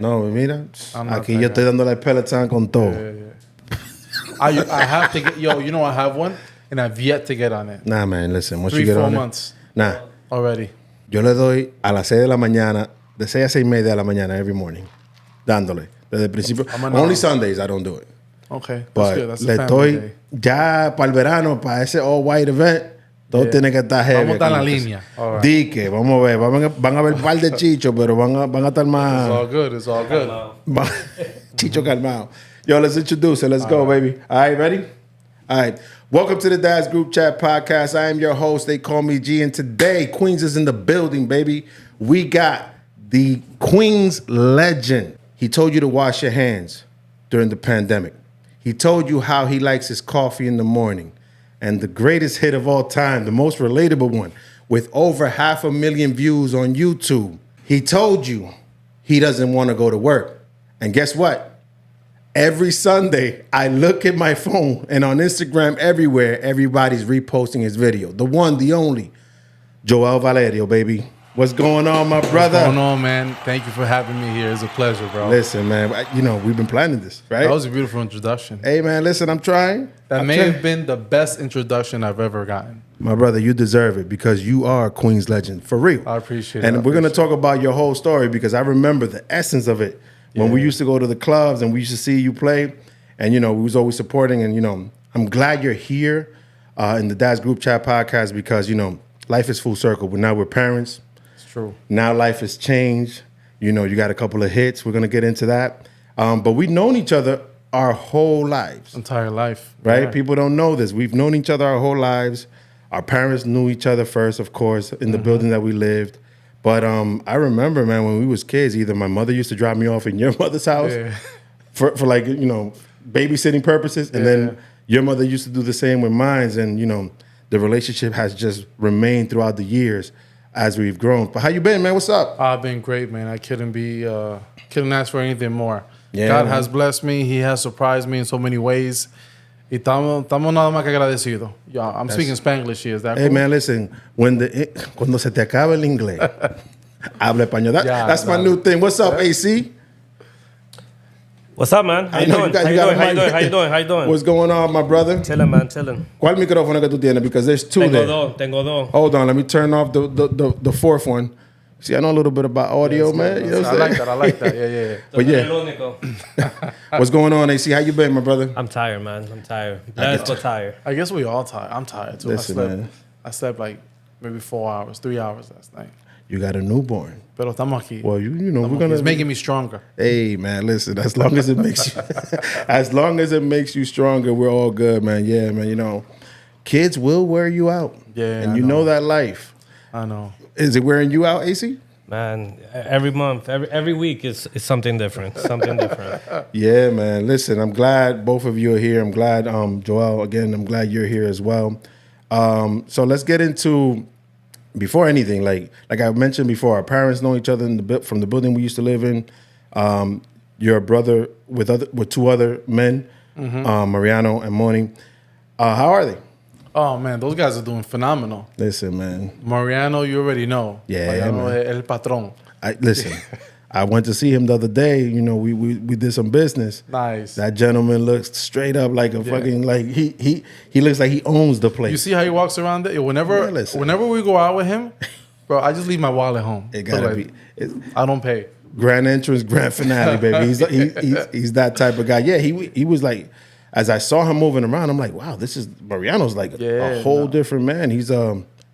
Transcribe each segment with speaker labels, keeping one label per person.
Speaker 1: No, mira,
Speaker 2: I'm not
Speaker 1: aquí
Speaker 2: that
Speaker 1: yo
Speaker 2: guy.
Speaker 1: estoy dándole Peloton con todo.
Speaker 2: I have to get, you know I have one, and I've yet to get on it.
Speaker 1: Nah, man, listen, once you
Speaker 2: 3,
Speaker 1: get
Speaker 2: 4
Speaker 1: on
Speaker 2: months
Speaker 1: it, nah,
Speaker 2: already.
Speaker 1: yo le doy a las 6 de la mañana, de 6 a 6 y media de la mañana every morning, dándole, desde el principio. Only Sundays I don't do it.
Speaker 2: Okay, that's
Speaker 1: But
Speaker 2: good. That's a
Speaker 1: le
Speaker 2: family
Speaker 1: estoy,
Speaker 2: day.
Speaker 1: ya para el verano, para ese all-white event, todo
Speaker 2: Yeah.
Speaker 1: tiene que estar heavy.
Speaker 2: Vamos a estar en la
Speaker 1: como que
Speaker 2: línea. All right.
Speaker 1: Dique, vamos a ver, van a ver un par de chichos, pero van a estar
Speaker 2: It's
Speaker 1: más...
Speaker 2: all good. It's all good.
Speaker 1: Chicho calmado. Yo, let's introduce it. Let's go, baby. All right, ready? All right. Welcome to the Dad's Group Chat Podcast. I am your host. They call me G. And today, Queens is in the building, baby. We got the Queens legend. He told you to wash your hands during the pandemic. He told you how he likes his coffee in the morning. And the greatest hit of all time, the most relatable one, with over 500,000 views on YouTube. He told you he doesn't want to go to work. And guess what? Every Sunday, I look at my phone, and on Instagram, everywhere, everybody's reposting his video. The one, the only, Joel Valerio, baby. What's going on, my brother?
Speaker 2: What's going on, man? Thank you for having me here. It's a pleasure, bro.
Speaker 1: Listen, man, you know, we've been planning this, right?
Speaker 2: That was a beautiful introduction.
Speaker 1: Hey, man, listen, I'm trying.
Speaker 2: That may have been the best introduction I've ever gotten.
Speaker 1: My brother, you deserve it because you are a Queens legend, for real.
Speaker 2: I appreciate it.
Speaker 1: And we're going to talk about your whole story because I remember the essence of it. When we used to go to the clubs and we used to see you play, and, you know, we was always supporting. And, you know, I'm glad you're here in the Dad's Group Chat Podcast because, you know, life is full circle. But now we're parents.
Speaker 2: It's true.
Speaker 1: Now life has changed. You know, you got a couple of hits. We're going to get into that. But we've known each other our whole lives.
Speaker 2: Entire life.
Speaker 1: Right?
Speaker 2: Yeah.
Speaker 1: People don't know this. We've known each other our whole lives. Our parents knew each other first, of course, in the building that we lived. But I remember, man, when we was kids, either my mother used to drop me off in your mother's house for like, you know, babysitting purposes. And then your mother used to do the same with mine. And, you know, the relationship has just remained throughout the years as we've grown. But how you been, man? What's up?
Speaker 2: I've been great, man. I couldn't ask for anything more.
Speaker 1: Yeah,
Speaker 2: God
Speaker 1: man.
Speaker 2: has blessed me. He has surprised me in so many ways. Y estamos nada más que agradecidos. Yeah, I'm speaking Spanglish here. Is that
Speaker 1: Hey,
Speaker 2: cool?
Speaker 1: man, listen, cuando se te acaba el inglés, habla español. That's my new thing. What's up, AC?
Speaker 3: What's up, man? How you doing? How you doing?
Speaker 1: What's going on, my brother?
Speaker 3: Chilling, man, chilling.
Speaker 1: ¿Cuál micrófono que tú tienes? Because there's two there.
Speaker 3: Tengo dos.
Speaker 1: Hold on, let me turn off the fourth one. See, I know a little bit about audio, man. You know what I'm saying?
Speaker 2: I like that. Yeah.
Speaker 1: But yeah, what's going on, AC? How you been, my brother?
Speaker 3: I'm tired, man. I'm tired. Let's go tired.
Speaker 2: I guess we all tired. I'm tired too.
Speaker 1: Listen, man.
Speaker 2: I slept like maybe 4 hours, 3 hours last night.
Speaker 1: You got a newborn.
Speaker 2: Pero estamos aquí.
Speaker 1: Well, you know, we're gonna.
Speaker 2: It's making me stronger.
Speaker 1: Hey, man, listen. As long as it makes you, as long as it makes you stronger, we're all good, man. Yeah, man. You know, kids will wear you out.
Speaker 2: Yeah,
Speaker 1: and
Speaker 2: I
Speaker 1: you know that life.
Speaker 2: I know.
Speaker 1: Is it wearing you out, AC?
Speaker 3: Man, every month, every week is something different. Something different.
Speaker 1: Yeah, man. Listen, I'm glad both of you are here. I'm glad, Joel, again, I'm glad you're here as well. So let's get into, before anything, like I mentioned before, our parents know each other from the building we used to live in. You're a brother with two other men, Mariano and Moni. How are they?
Speaker 2: Oh man, those guys are doing phenomenal.
Speaker 1: Listen, man.
Speaker 2: Mariano, you already know.
Speaker 1: Yeah,
Speaker 2: Mariano
Speaker 1: man.
Speaker 2: el patrón.
Speaker 1: Listen, I went to see him the other day. You know, we did some business.
Speaker 2: Nice.
Speaker 1: That gentleman looks straight up like a fucking, like he looks like he owns the place.
Speaker 2: You see how he walks around there? Whenever we go out with him, bro, I just leave my wallet home.
Speaker 1: It gotta be.
Speaker 2: I don't pay.
Speaker 1: Grand entrance, grand finale, baby. He's that type of guy. Yeah, he was like, as I saw him moving around, I'm like, wow, this is Mariano's like a whole different man. He's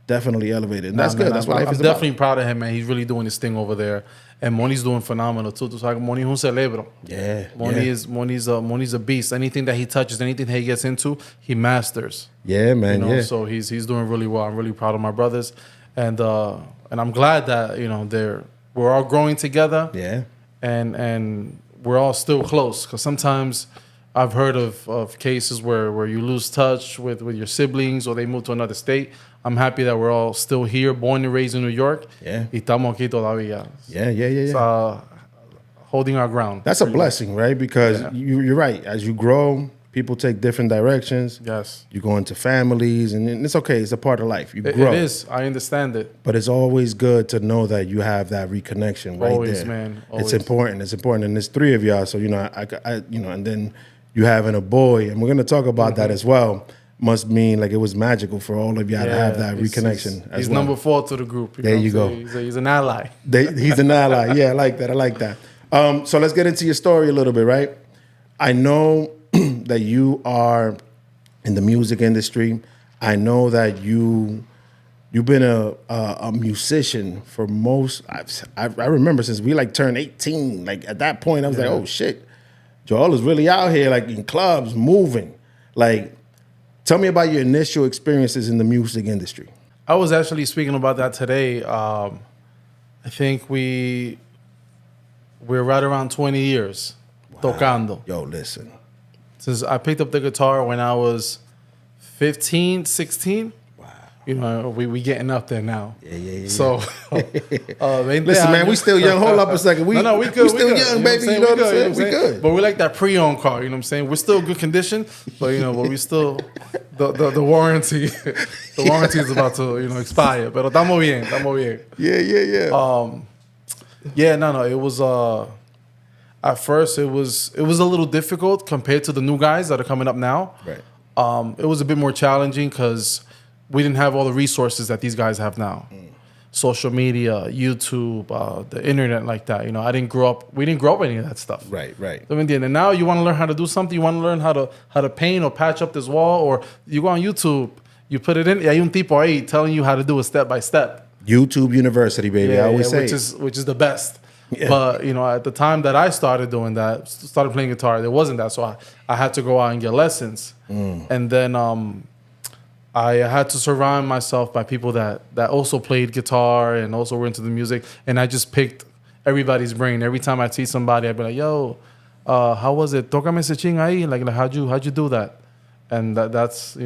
Speaker 1: definitely elevated. And that's good. That's what life is about.
Speaker 2: I'm definitely proud of him, man. He's really doing his thing over there. And Moni's doing phenomenal too. So Moni es un cerebro.
Speaker 1: Yeah.
Speaker 2: Moni's a beast. Anything that he touches, anything that he gets into, he masters.
Speaker 1: Yeah, man.
Speaker 2: You know?
Speaker 1: Yeah.
Speaker 2: So he's doing really well. I'm really proud of my brothers. And I'm glad that, you know, we're all growing together.
Speaker 1: Yeah.
Speaker 2: And we're all still close. Because sometimes I've heard of cases where you lose touch with your siblings or they move to another state. I'm happy that we're all still here, born and raised in New York.
Speaker 1: Yeah.
Speaker 2: Y estamos aquí todavía.
Speaker 1: Yeah.
Speaker 2: Holding our ground.
Speaker 1: That's a blessing, right? Because you're right. As you grow, People take different directions.
Speaker 2: Yes.
Speaker 1: You go into families, and it's okay. It's a part of life. You grow.
Speaker 2: It is. I understand it.
Speaker 1: But it's always good to know that you have that reconnection right
Speaker 2: Always,
Speaker 1: there.
Speaker 2: man. Always.
Speaker 1: It's important. It's important. And there's three of y'all. So, and then you having a boy, and we're going to talk about that as well. Must mean like it was magical for all of y'all to have that reconnection.
Speaker 2: He's number 4 to the group.
Speaker 1: There you go.
Speaker 2: He's an ally.
Speaker 1: He's an ally. Yeah, I like that. So let's get into your story a little bit, right? I know that you are in the music industry. I know that you've been a musician for most. I remember since we like turned 18. Like at that point, I was like, oh shit, Joel is really out here, like in clubs, moving. Like, tell me about your initial experiences in the music industry.
Speaker 2: I was actually speaking about that today. I think we're right around 20 years tocando.
Speaker 1: Yo, listen.
Speaker 2: Since I picked up the guitar when I was 15, 16. Wow. You know, we getting up there now.
Speaker 1: Yeah.
Speaker 2: So,
Speaker 1: listen, man, we still young. Hold up a second. We
Speaker 2: we good.
Speaker 1: We still young, baby. You know what I'm saying? We good.
Speaker 2: But we like that pre-owned car. You know what I'm saying? We're still good condition, but but we still the warranty. The warranty is about to expire. Pero estamos bien.
Speaker 1: Yeah.
Speaker 2: Yeah. No. It was at first it was a little difficult compared to the new guys that are coming up now.
Speaker 1: Right.
Speaker 2: It was a bit more challenging because we didn't have all the resources that these guys have now. Social media, YouTube, the internet like that. I didn't grow up. We didn't grow up with any of that stuff.
Speaker 1: Right.
Speaker 2: And now you want to learn how to do something. You want to learn how to paint or patch up this wall, or you go on YouTube. You put it in. Hay un tipo ahí telling you how to do it step by step.
Speaker 1: YouTube University, baby. I always say
Speaker 2: which is the best.
Speaker 1: Yeah.
Speaker 2: But at the time that I started doing that, started playing guitar, there wasn't that, so I had to go out and get lessons, and then I had to surround myself by people that also played guitar and also were into the music, and I just picked everybody's brain. Every time I see somebody, I'd be like, "Yo, how was it? Tócame ese ching ahí." Like how'd you do that? And that's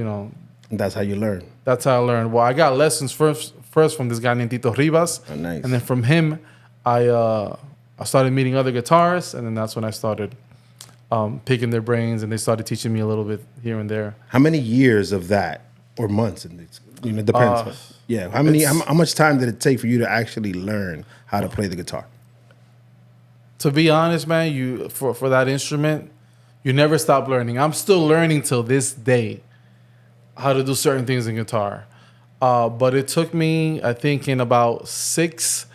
Speaker 1: that's how you learn.
Speaker 2: That's how I learned. Well, I got lessons first from this guy named Tito Rivas,
Speaker 1: Nice.
Speaker 2: And then from him, I started meeting other guitarists, and then that's when I started picking their brains, and they started teaching me a little bit here and there.
Speaker 1: How many years of that, or months? And it depends. Yeah. How much time did it take for you to actually learn how to play the guitar?
Speaker 2: To be honest, man, you for that instrument, you never stop learning. I'm still learning till this day how to do certain things in guitar. But it took me, I think, in about 6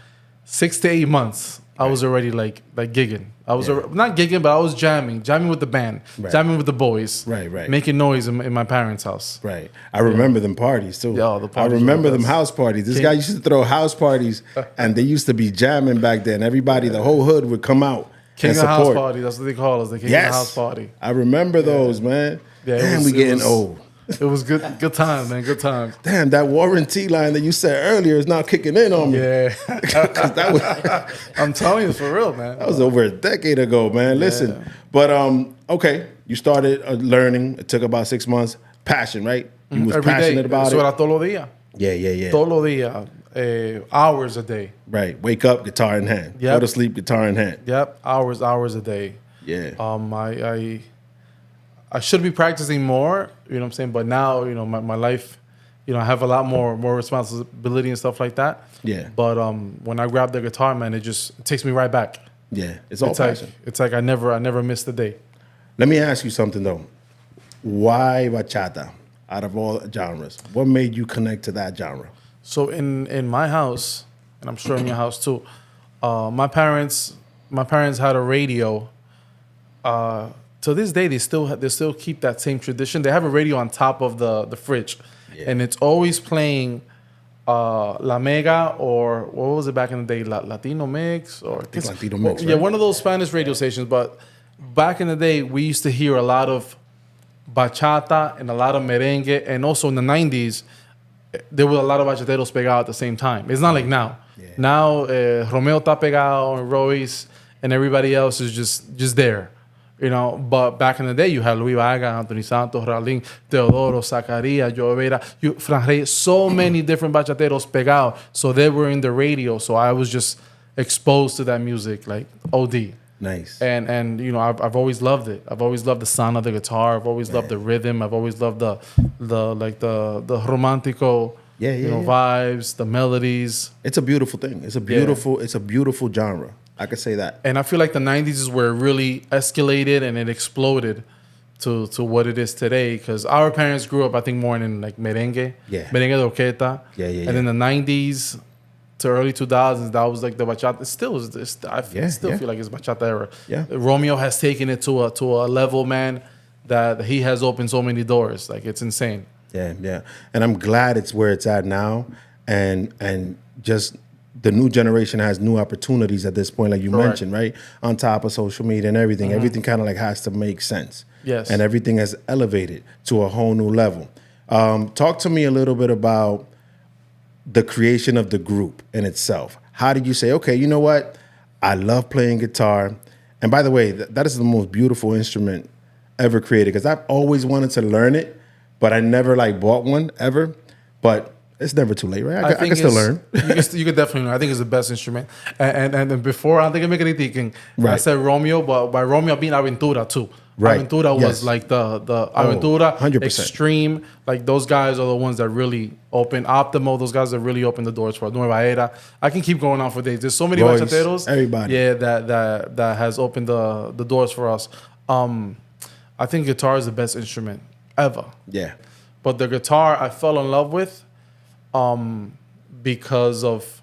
Speaker 2: to 8 months, I was already like gigging. I was not gigging, but I was jamming with the band, jamming with the boys,
Speaker 1: right,
Speaker 2: making noise in my parents' house.
Speaker 1: Right. I remember them parties too.
Speaker 2: Yo, the parties
Speaker 1: I remember
Speaker 2: were the
Speaker 1: them
Speaker 2: best.
Speaker 1: house parties. This guy used to throw house parties, and they used to be jamming back then. Everybody, the whole hood would come out
Speaker 2: King
Speaker 1: and
Speaker 2: of House
Speaker 1: support.
Speaker 2: Party, that's what they call us, the King of House Party.
Speaker 1: I remember those, man.
Speaker 2: Yeah,
Speaker 1: Damn, we getting old.
Speaker 2: It was good time, man. Good time.
Speaker 1: Damn, that warranty line that you said earlier is now kicking in on me.
Speaker 2: Yeah.
Speaker 1: 'Cause that was
Speaker 2: I'm telling you, for real, man.
Speaker 1: that was over a decade ago, man. Listen, but okay, you started learning. It took about 6 months. Passion, right? You was
Speaker 2: Every day.
Speaker 1: passionate about
Speaker 2: Eso
Speaker 1: it.
Speaker 2: era todos los días.
Speaker 1: Yeah.
Speaker 2: Todos los días. Hours a day.
Speaker 1: Right. Wake up, guitar in hand.
Speaker 2: Yep.
Speaker 1: Go to sleep, guitar in hand.
Speaker 2: Yep. Hours a day.
Speaker 1: Yeah.
Speaker 2: I should be practicing more, you know what I'm saying? But now, my life, I have a lot more responsibility and stuff like that.
Speaker 1: Yeah.
Speaker 2: But when I grab the guitar, man, it takes me right back.
Speaker 1: Yeah. It's all passion.
Speaker 2: It's like I never missed a day.
Speaker 1: Let me ask you something though. Why bachata out of all genres? What made you connect to that genre?
Speaker 2: So in my house, and I'm sure in your house too, my parents had a radio. To this day, they still keep that same tradition. They have a radio on top of the fridge, and it's always playing La Mega, or what was it back in the day, Latino Mix, or
Speaker 1: Latino Mix,
Speaker 2: yeah,
Speaker 1: right?
Speaker 2: one of those Spanish radio stations. But back in the day, we used to hear a lot of bachata and a lot of merengue, and also in the 90s, there were a lot of bachateros pegado at the same time. It's not like now.
Speaker 1: Yeah.
Speaker 2: Now, Romeo está pegado, and Royce, and everybody else is just there. But back in the day, you had Luis Vaga, Anthony Santos, Raulín, Teodoro, Zacarías, Llovera, Fran Reyes, so many different bachateros pegados. So they were in the radio. So I was just exposed to that music, like OD.
Speaker 1: Nice.
Speaker 2: And you know, I've always loved it. I've always loved the sound of the guitar. I've always loved the rhythm. I've always loved the romantico, vibes, the melodies.
Speaker 1: It's a beautiful thing. It's a beautiful genre. I could say that.
Speaker 2: And I feel like the 90s is where it really escalated and it exploded to what it is today. Because our parents grew up, I think, more in like merengue, merengue de orquesta. And in the 90s to early 2000s, that was like the bachata. It still is. I still feel like it's bachata era.
Speaker 1: Yeah.
Speaker 2: Romeo has taken it to a level, man, that he has opened so many doors. Like, it's insane.
Speaker 1: Yeah. And I'm glad it's where it's at now. And just the new generation has new opportunities at this point, like you mentioned, right? On top of social media and everything. Everything kind of like has to make sense.
Speaker 2: Yes.
Speaker 1: And everything has elevated to a whole new level. Talk to me a little bit about the creation of the group in itself. How did you say, okay, you know what? I love playing guitar. And by the way, that is the most beautiful instrument ever created, because I've always wanted to learn it, but I never like bought one ever. But it's never too late, right? I can still learn.
Speaker 2: You could definitely learn. I think it's the best instrument. And before, I think I'm making thinking. I said Romeo, but by Romeo I mean Aventura too.
Speaker 1: Right.
Speaker 2: Aventura was like the Aventura,
Speaker 1: 100%.
Speaker 2: Extreme. Like, those guys are the ones that really open. Optimo, those guys that really open the doors for Nueva Era. I can keep going on for days. There's so many bachateros.
Speaker 1: Everybody.
Speaker 2: Yeah, that has opened the doors for us. I think guitar is the best instrument ever.
Speaker 1: Yeah.
Speaker 2: But the guitar I fell in love with because of,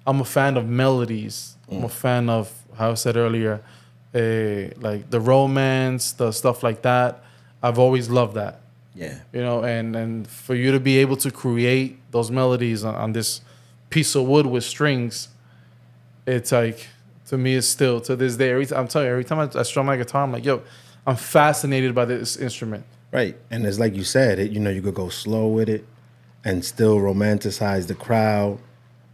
Speaker 2: I'm a fan of melodies. I'm a fan of, how I said earlier, like the romance, the stuff like that. I've always loved that.
Speaker 1: Yeah.
Speaker 2: You know, and for you to be able to create those melodies on this piece of wood with strings, it's like, to me, it's still, to this day, I'm telling you, every time I strum my guitar, I'm like, yo, I'm fascinated by this instrument.
Speaker 1: Right. And it's like you said, you could go slow with it and still romanticize the crowd.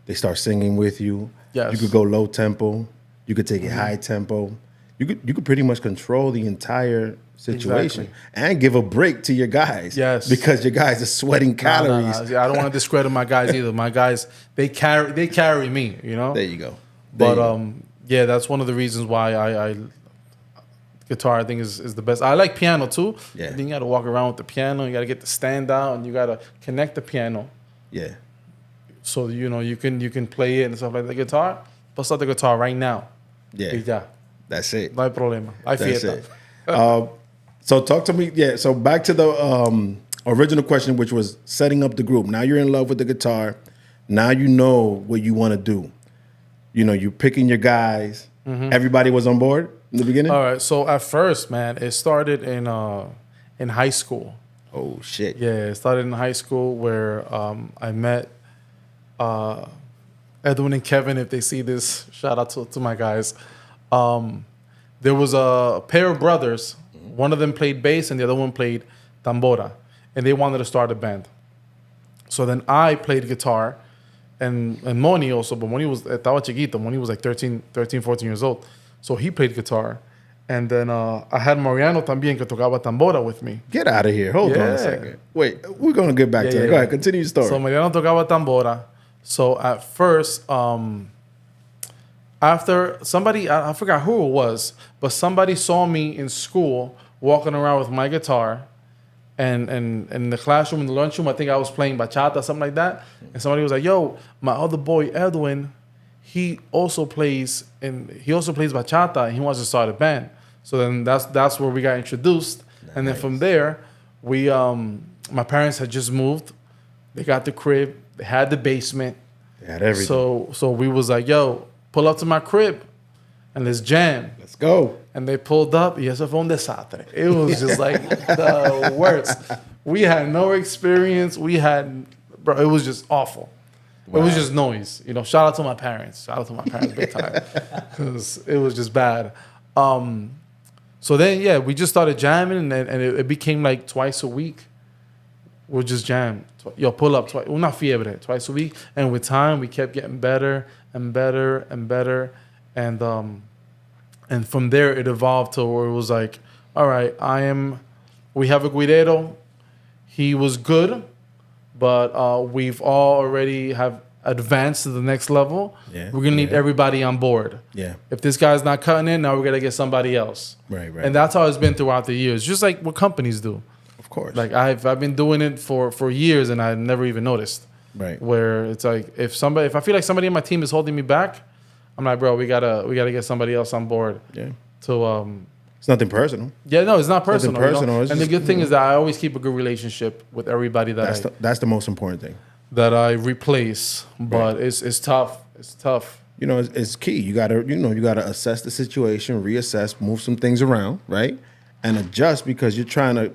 Speaker 1: They start singing with you.
Speaker 2: Yes.
Speaker 1: You could go low tempo. You could take it high tempo. You could pretty much control the entire situation and give a break to your guys.
Speaker 2: Yes.
Speaker 1: Because your guys are sweating calories.
Speaker 2: No. I don't want to discredit my guys either. My guys, they carry me, you know?
Speaker 1: There you go.
Speaker 2: Yeah, that's one of the reasons why I guitar, I think, is the best. I like piano too.
Speaker 1: Yeah.
Speaker 2: Then you got to walk around with the piano. You got to get the stand out, and you got to connect the piano.
Speaker 1: Yeah.
Speaker 2: So, you know, you can play it and stuff like that. Guitar, bust out the guitar right now.
Speaker 1: Yeah.
Speaker 2: Y ya.
Speaker 1: That's it.
Speaker 2: No hay problema. Hay
Speaker 1: That's
Speaker 2: fiesta.
Speaker 1: it. So talk to me. Yeah. So back to the original question, which was setting up the group. Now you're in love with the guitar. Now you know what you want to do. You know, you're picking your guys. Everybody was on board in the beginning?
Speaker 2: All right. So at first, man, it started in high school.
Speaker 1: Oh, shit.
Speaker 2: Yeah, it started in high school where I met Edwin and Kevin. If they see this, shout out to my guys. There was a pair of brothers. One of them played bass and the other one played tambora. And they wanted to start a band. So then I played guitar. And Moni also, but Moni was, estaba chiquito. Moni was like 13, 14 years old. So he played guitar. And then I had Mariano también que tocaba tambora with me.
Speaker 1: Get out of here. Hold on a second. Wait, we're going to get back to that. Go ahead, continue your story.
Speaker 2: So Mariano tocaba tambora. So at first, after somebody, I forgot who it was, but somebody saw me in school walking around with my guitar. And in the classroom, in the lunchroom, I think I was playing bachata, something like that. And somebody was like, yo, my other boy, Edwin, he also plays bachata and he wants to start a band. So then that's where we got introduced. Nice. And then from there, we my parents had just moved. They got the crib. They had the basement.
Speaker 1: They had everything.
Speaker 2: So we was like, yo, pull up to my crib and let's jam.
Speaker 1: Let's go.
Speaker 2: And they pulled up. Y eso fue un desastre. It was just like the worst. We had no experience. It was just awful. Wow. It was just noise. You know, shout out to my parents. Shout out to my parents big time. Because it was just bad. So then, yeah, we just started jamming, and it became like twice a week. We'll just jam. Yo, pull up twice. Una fiebre, twice a week. And with time, we kept getting better and better and better. And from there, it evolved to where it was like, all right, we have a guidero. He was good, but we've all already have advance to the next level,
Speaker 1: Yeah.
Speaker 2: we're gonna need everybody on board.
Speaker 1: Yeah.
Speaker 2: If this guy's not cutting it, now we're gonna get somebody else.
Speaker 1: Right.
Speaker 2: And that's how it's been throughout the years, just like what companies do.
Speaker 1: Of course.
Speaker 2: Like I've been doing it for years, and I never even noticed.
Speaker 1: Right.
Speaker 2: Where it's like if I feel like somebody on my team is holding me back, I'm like, bro, we gotta get somebody else on board.
Speaker 1: Yeah.
Speaker 2: To
Speaker 1: It's nothing personal.
Speaker 2: yeah, no, it's not personal.
Speaker 1: Nothing personal.
Speaker 2: You know?
Speaker 1: It's
Speaker 2: And the
Speaker 1: just,
Speaker 2: good thing is that I always keep a good relationship with everybody
Speaker 1: That's the most important thing.
Speaker 2: that I replace. But it's tough. It's tough.
Speaker 1: You know, it's key. You gotta assess the situation, reassess, move some things around, right, and adjust because you're trying to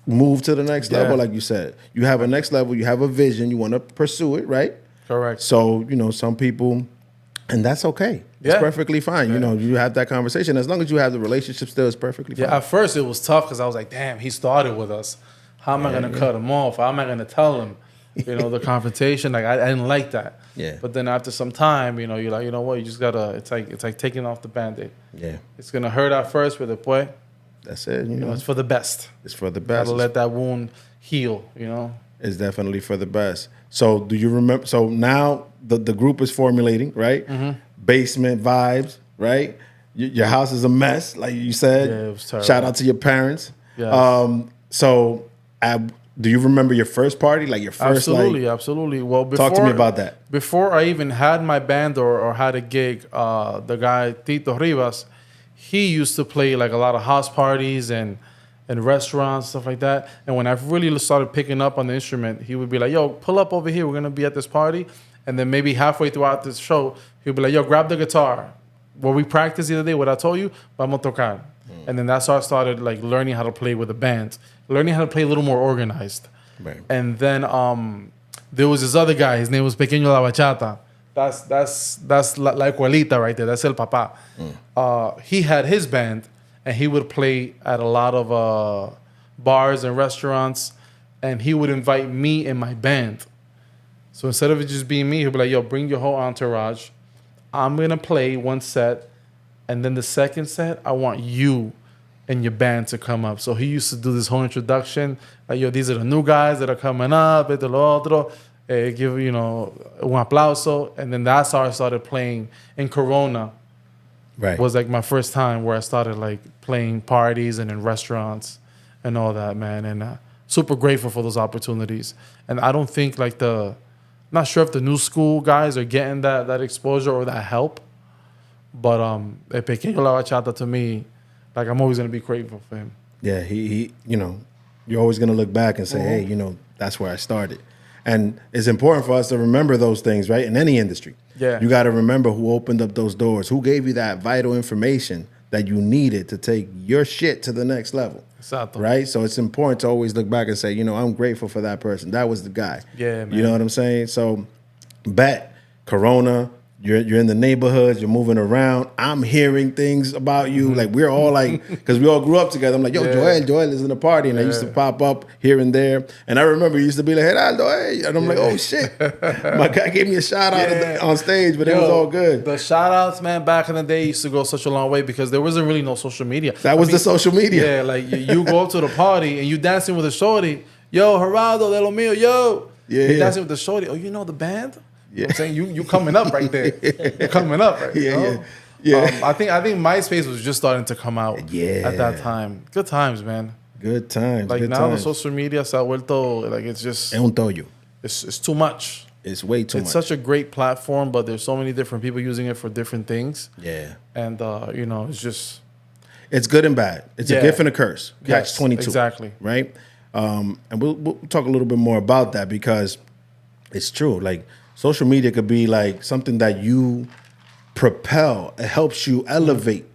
Speaker 1: move to the next level. Like you said, you have a next level. You have a vision. You want to pursue it, right?
Speaker 2: Correct.
Speaker 1: So some people, and that's okay. It's
Speaker 2: Yeah.
Speaker 1: perfectly fine. You have that conversation as long as you have the relationship still. It's perfectly fine.
Speaker 2: Yeah, at first it was tough because I was like, damn, he started with us. How am I going to cut him off? How am I going to tell him? The confrontation. Like I didn't like that.
Speaker 1: Yeah.
Speaker 2: But then after some time, you're like, you know what? You just gotta. It's like taking off the Band-Aid.
Speaker 1: Yeah,
Speaker 2: It's gonna hurt at first, but después,
Speaker 1: that's it.
Speaker 2: it's for the best.
Speaker 1: It's for the best.
Speaker 2: Gotta let that wound heal.
Speaker 1: It's definitely for the best. So do you remember? So now the group is formulating, right?
Speaker 2: Mm-hmm.
Speaker 1: Basement vibes, right? Your house is a mess, like you said.
Speaker 2: Yeah, it was terrible.
Speaker 1: Shout out to your parents.
Speaker 2: Yes.
Speaker 1: So do you remember your first party, like your first?
Speaker 2: Absolutely. Well, before,
Speaker 1: talk to me about that.
Speaker 2: Before I even had my band or had a gig, the guy Tito Rivas, he used to play like a lot of house parties and restaurants, stuff like that. And when I really started picking up on the instrument, he would be like, "Yo, pull up over here. We're gonna be at this party." And then maybe halfway throughout this show, he'd be like, "Yo, grab the guitar. What we practiced the other day, what I told you, vamos a tocar." And then that's how I started like learning how to play with a band, learning how to play a little more organized.
Speaker 1: Right.
Speaker 2: And then there was this other guy. His name was Pequeño La Bachata. That's la Escuelita right there. That's El Papá. He had his band, and he would play at a lot of bars and restaurants, and he would invite me and my band. So instead of it just being me, he'd be like, "Yo, bring your whole entourage. I'm gonna play one set, and then the second set, I want you and your band to come up." So he used to do this whole introduction, like, "Yo, these are the new guys that are coming up, esto lo otro, give un aplauso," and then that's how I started playing in Corona.
Speaker 1: Right.
Speaker 2: Was like my first time where I started like playing parties and in restaurants and all that, man. And super grateful for those opportunities. And I don't think like not sure if the new school guys are getting that exposure or that help. But El Pequeño La Bachata, to me, like I'm always gonna be grateful for him.
Speaker 1: Yeah, he you're always gonna look back and say, hey, that's where I started. And it's important for us to remember those things, right? In any industry.
Speaker 2: Yeah.
Speaker 1: You gotta remember who opened up those doors, who gave you that vital information that you needed to take your shit to the next level.
Speaker 2: Exacto.
Speaker 1: Right? So it's important to always look back and say, I'm grateful for that person. That was the guy.
Speaker 2: Yeah, man.
Speaker 1: You know what I'm saying? So Corona, you're in the neighborhoods, you're moving around. I'm hearing things about you. Like we're all like, because we all grew up together. I'm like, yo, Joel is in the party. And I used to pop up here and there. And I remember he used to be like, hey, Aldo, hey. And I'm like, oh shit. My guy gave me a shout out on stage, but it was all good.
Speaker 2: The shout outs, man, back in the day used to go such a long way because there wasn't really no social media.
Speaker 1: That was the social media.
Speaker 2: Yeah, like you go up to the party and you dancing with a shorty. Yo, Gerardo, de lo mío, yo.
Speaker 1: Yeah,
Speaker 2: you dancing with the shorty. Oh, you know the band?
Speaker 1: Yeah.
Speaker 2: I'm saying you coming up right there. You're coming up, right?
Speaker 1: Yeah.
Speaker 2: I think MySpace was just starting to come out at that time. Good times, man.
Speaker 1: Good times.
Speaker 2: Like
Speaker 1: good
Speaker 2: now
Speaker 1: times.
Speaker 2: the social media se ha vuelto, like it's just
Speaker 1: Es un tollo.
Speaker 2: it's too much.
Speaker 1: It's way too much.
Speaker 2: It's such a great platform, but there's so many different people using it for different things.
Speaker 1: Yeah.
Speaker 2: And it's just
Speaker 1: It's good and bad. It's a gift and a curse. Catch 22.
Speaker 2: Exactly.
Speaker 1: Right? And we'll talk a little bit more about that because it's true. Like social media could be like something that you propel. It helps you elevate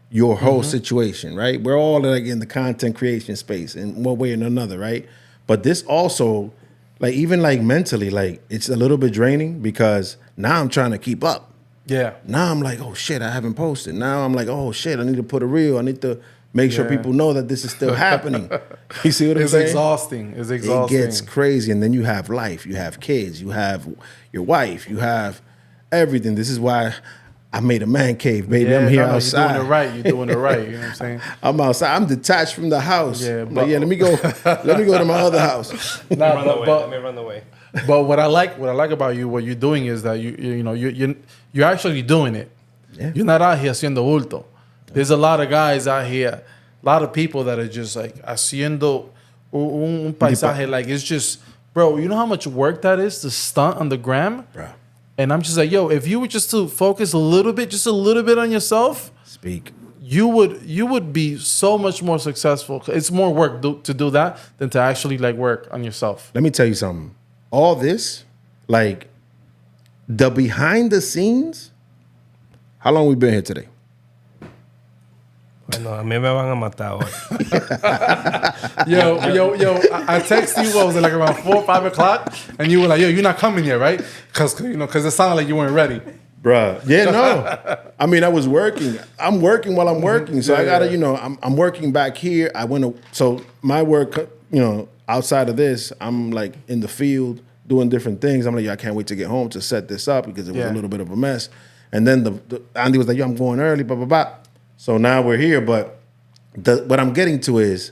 Speaker 1: your whole situation, right? We're all like in the content creation space in one way or another, right? But this also, like even like mentally, like it's a little bit draining because now I'm trying to keep up.
Speaker 2: Yeah.
Speaker 1: Now I'm like, oh shit, I haven't posted. Now I'm like, oh shit, I need to put a reel. I need to make sure people know that this is still happening. You see what I'm saying?
Speaker 2: It's exhausting.
Speaker 1: It gets crazy. And then you have life, you have kids, you have your wife, you have everything. This is why I made a man cave, baby. I'm here outside.
Speaker 2: You're doing it right. You're doing it right. You know what I'm saying?
Speaker 1: I'm outside. I'm detached from the house.
Speaker 2: Yeah,
Speaker 1: but let me go to my other house.
Speaker 3: Let me run away.
Speaker 2: But what I like about you, what you're doing is that you're actually doing it.
Speaker 1: Yeah.
Speaker 2: You're not out here haciendo bulto. There's a lot of guys out here, a lot of people that are just like haciendo un paisaje. Like it's just, bro. You know how much work that is to stunt on the gram,
Speaker 1: bro.
Speaker 2: And I'm just like, yo, if you were just to focus a little bit on yourself,
Speaker 1: Speak.
Speaker 2: you would be so much more successful. It's more work to do that than to actually like work on yourself.
Speaker 1: Let me tell you something. All this, like the behind the scenes. How long we been here today?
Speaker 3: Bueno, a mí me van a matar hoy.
Speaker 2: Yo, I texted you, what was it, like around 4 or 5 o'clock? And you were like, yo, you're not coming here, right? Because it sounded like you weren't ready.
Speaker 1: Bruh. Yeah, no. I mean, I was working. I'm working while I'm working. So I got to, I'm working back here. So my work, outside of this, I'm like in the field doing different things. I'm like, I can't wait to get home to set this up because it was a little bit of a mess. And then the Andy was like, yo, I'm going early, blah, blah, blah. So now we're here, but what I'm getting to is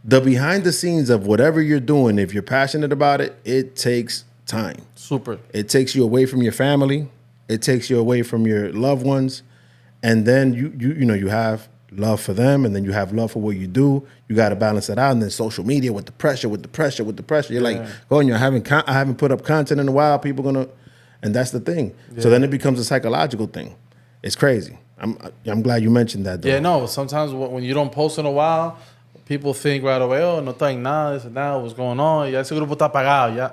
Speaker 1: the behind the scenes of whatever you're doing. If you're passionate about it, it takes time.
Speaker 2: Super.
Speaker 1: It takes you away from your family. It takes you away from your loved ones. And then you have love for them, and then you have love for what you do. You got to balance it out. And then social media with the pressure. You're like, I haven't put up content in a while. People gonna, and that's the thing. Yeah. So then it becomes a psychological thing. It's crazy. I'm glad you mentioned that, though.
Speaker 2: Yeah, no, sometimes when you don't post in a while, people think right away, oh, no está en nada, this and that, what's going on? Ya ese grupo está apagado, ya.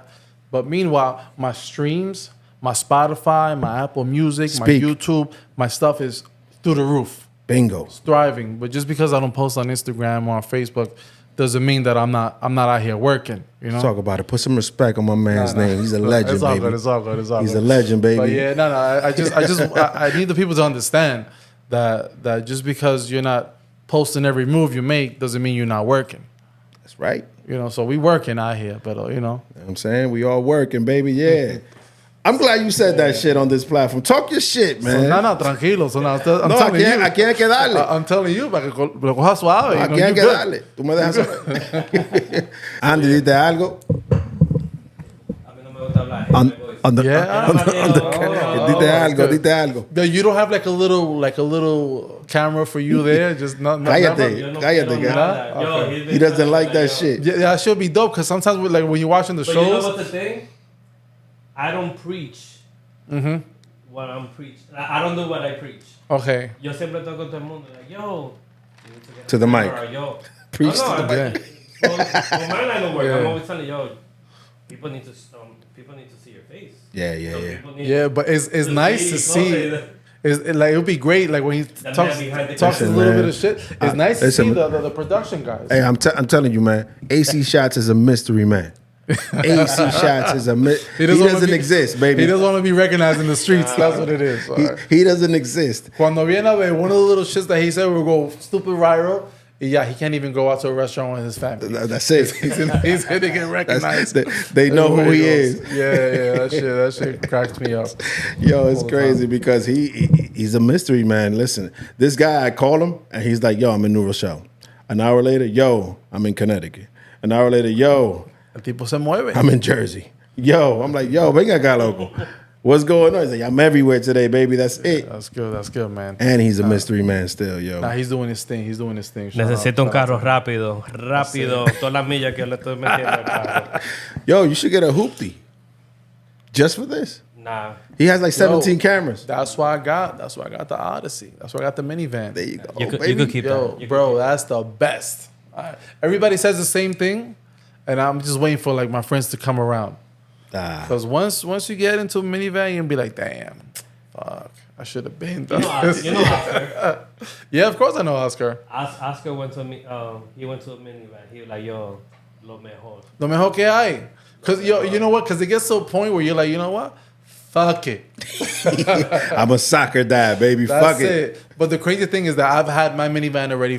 Speaker 2: But meanwhile, my streams, my Spotify, my Apple Music, my YouTube, my stuff is through the roof.
Speaker 1: Bingo.
Speaker 2: It's thriving. But just because I don't post on Instagram or on Facebook doesn't mean that I'm not out here working,
Speaker 1: Let's talk about it. Put some respect on my man's name. He's a legend,
Speaker 2: it's all
Speaker 1: baby.
Speaker 2: It's all good.
Speaker 1: He's a legend, baby.
Speaker 2: But yeah, I need the people to understand that just because you're not posting every move you make doesn't mean you're not working.
Speaker 1: That's right.
Speaker 2: So we working out here, but
Speaker 1: You know what I'm saying? We all working, baby. Yeah. I'm glad you said that shit on this platform. Talk your shit, man.
Speaker 2: No, tranquilo.
Speaker 1: I can't que darle.
Speaker 2: I'm telling you, para que lo cojas suave.
Speaker 1: I can't que darle. Tú me dejas saber. Andy, ¿diste algo?
Speaker 3: A mí no me gusta hablar.
Speaker 1: Dite algo.
Speaker 2: But you don't have like a little camera for you there? Just not.
Speaker 1: Cállate. He doesn't like that shit.
Speaker 2: Yeah, that should be dope because sometimes when you're watching the shows.
Speaker 3: You know what the thing? I don't preach what I'm preaching. I don't do what I preach.
Speaker 2: Okay.
Speaker 3: Yo siempre toco todo el mundo. Like, yo.
Speaker 1: To the mic.
Speaker 3: Yo.
Speaker 1: Preach to the mic.
Speaker 3: For my line of work, I'm always telling yo, people need to see your face.
Speaker 1: Yeah.
Speaker 2: But it's nice to see. It would be great. Like when he talks a little bit of shit. It's nice to see the production guys.
Speaker 1: Hey, I'm telling you, man. AC Shots is a mystery man. AC Shots is a he doesn't exist, baby.
Speaker 2: He doesn't want to be recognized in the streets. That's what it is.
Speaker 1: He doesn't exist.
Speaker 2: Cuando viene a ver, one of the little shits that he said will go stupid viral. Yeah, he can't even go out to a restaurant with his family.
Speaker 1: That's it.
Speaker 2: He's going to get recognized.
Speaker 1: They know who he is.
Speaker 2: Yeah. That shit cracks me up.
Speaker 1: Yo, it's crazy because he's a mystery man. Listen, this guy, I call him and he's like, yo, I'm in New Rochelle. An hour later, yo, I'm in Connecticut. An hour later, yo,
Speaker 2: el tipo se mueve.
Speaker 1: I'm in Jersey. Yo, I'm like, yo, venga acá, loco. What's going on? He's like, I'm everywhere today, baby. That's it.
Speaker 2: That's good, man.
Speaker 1: And he's a mystery man still, yo.
Speaker 2: Nah, he's doing his thing.
Speaker 3: Necesito un carro rápido. Todas las millas que le estoy metiendo al carro.
Speaker 1: Yo, you should get a hoopty. Just for this.
Speaker 3: Nah.
Speaker 1: He has like 17 cameras.
Speaker 2: That's why I got the Odyssey. That's why I got the minivan.
Speaker 1: There you go.
Speaker 3: You could keep that.
Speaker 2: Bro, that's the best. Everybody says the same thing. And I'm just waiting for like my friends to come around. Because once you get into a minivan, you'll be like, damn, fuck, I should have been.
Speaker 3: You know Oscar?
Speaker 2: Yeah, of course I know Oscar.
Speaker 3: Oscar went to he went to a minivan. He was like, yo, lo mejor.
Speaker 2: Lo mejor que hay. Because you know what? Because it gets to a point where you're like, you know what? Fuck it.
Speaker 1: I'm a soccer dad, baby. Fuck it.
Speaker 2: But the crazy thing is that I've had my minivan already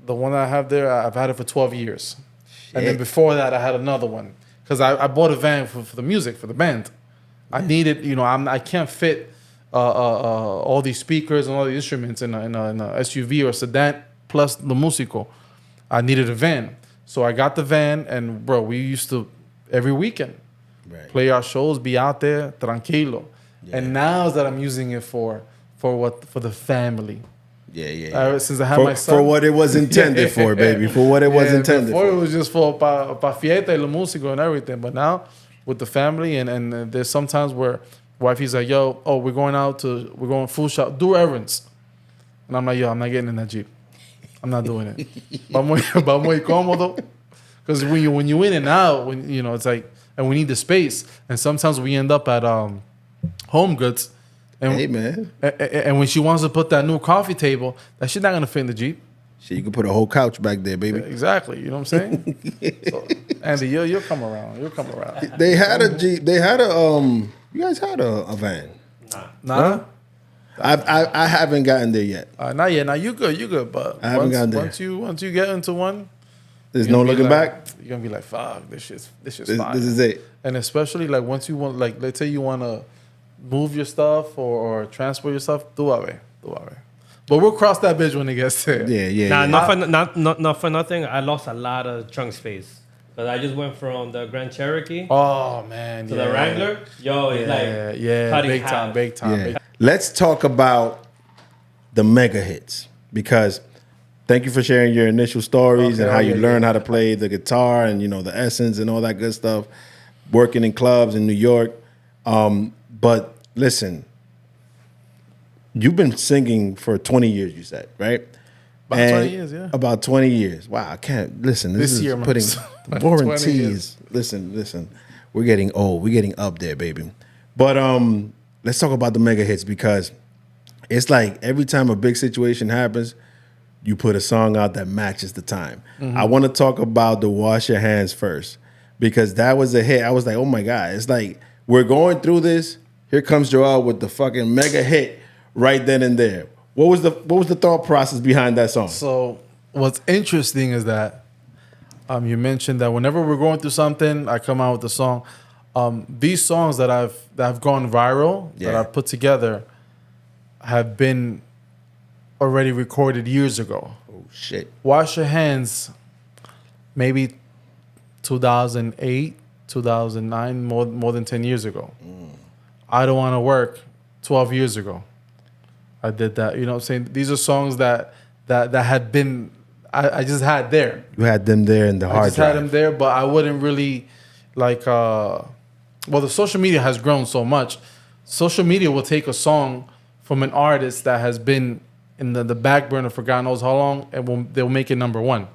Speaker 2: the one that I have there, I've had it for 12 years. Shit. And then before that, I had another one. Because I bought a van for the music, for the band. I needed, I can't fit all these speakers and all the instruments in a SUV or sedan plus the musico. I needed a van. So I got the van, and bro, we used to every weekend play our shows, be out there, tranquilo. Yeah. And now that I'm using it for the family.
Speaker 1: Yeah.
Speaker 2: Since I had my son.
Speaker 1: For what it was intended for, baby. For what it was intended
Speaker 2: before
Speaker 1: for.
Speaker 2: It was just for pa fiesta y la música and everything. But now with the family, and there's sometimes where wifey's like, yo, we're going food shop, do errands. And I'm like, yo, I'm not getting in that Jeep. I'm not doing it. Va muy cómodo. Because when you in and out, when it's like, and we need the space. And sometimes we end up at Home Goods. And,
Speaker 1: hey, man.
Speaker 2: And when she wants to put that new coffee table, that shit not going to fit in the Jeep.
Speaker 1: Shit, you can put a whole couch back there, baby.
Speaker 2: Exactly. You know what I'm saying? So, Andy, you'll come around. You'll come around.
Speaker 1: They had a Jeep. They had you guys had a van.
Speaker 2: Nah.
Speaker 1: I haven't gotten there yet.
Speaker 2: Not yet. Now you good. But
Speaker 1: I haven't gotten there.
Speaker 2: Once you get into one,
Speaker 1: there's no looking back.
Speaker 2: You're gonna be like, fuck, this shit's fine.
Speaker 1: This is it.
Speaker 2: And especially like once you want, like, let's say you want to move your stuff or transport your stuff, do it. But we'll cross that bridge when it gets there.
Speaker 1: Yeah.
Speaker 3: Not for nothing. I lost a lot of trunk space. But I just went from the Grand Cherokee.
Speaker 2: Oh man.
Speaker 3: To the Wrangler. Yo, it's like
Speaker 2: big time.
Speaker 1: Yeah. Let's talk about the mega hits, because thank you for sharing your initial stories and how you learned how to play the guitar and the essence and all that good stuff, working in clubs in New York. But listen, you've been singing for 20 years, you said, right?
Speaker 2: About 20 years, yeah.
Speaker 1: About 20 years. Wow, I can't listen. This is
Speaker 2: year,
Speaker 1: putting warranties. Listen. We're getting old. We're getting up there, baby. But let's talk about the mega hits, because it's like every time a big situation happens, you put a song out that matches the time. Mm-hmm. I want to talk about the Wash Your Hands first, because that was a hit. I was like, oh my God. It's like we're going through this. Here comes Joel with the fucking mega hit right then and there. What was the thought process behind that song?
Speaker 2: So what's interesting is that you mentioned that whenever we're going through something, I come out with a song. These songs that have gone viral, that I've put together, have been already recorded years ago.
Speaker 1: Oh shit!
Speaker 2: Wash Your Hands, maybe 2008, 2009, more than 10 years ago. I Don't Want to Work, 12 years ago. I did that. You know what I'm saying? These are songs that had been, I just had there.
Speaker 1: You had them there in the hard drive. I just
Speaker 2: had them there, but I wouldn't really like, well, the social media has grown so much. Social media will take a song from an artist that has been in the back burner for God knows how long, and they'll make it number one.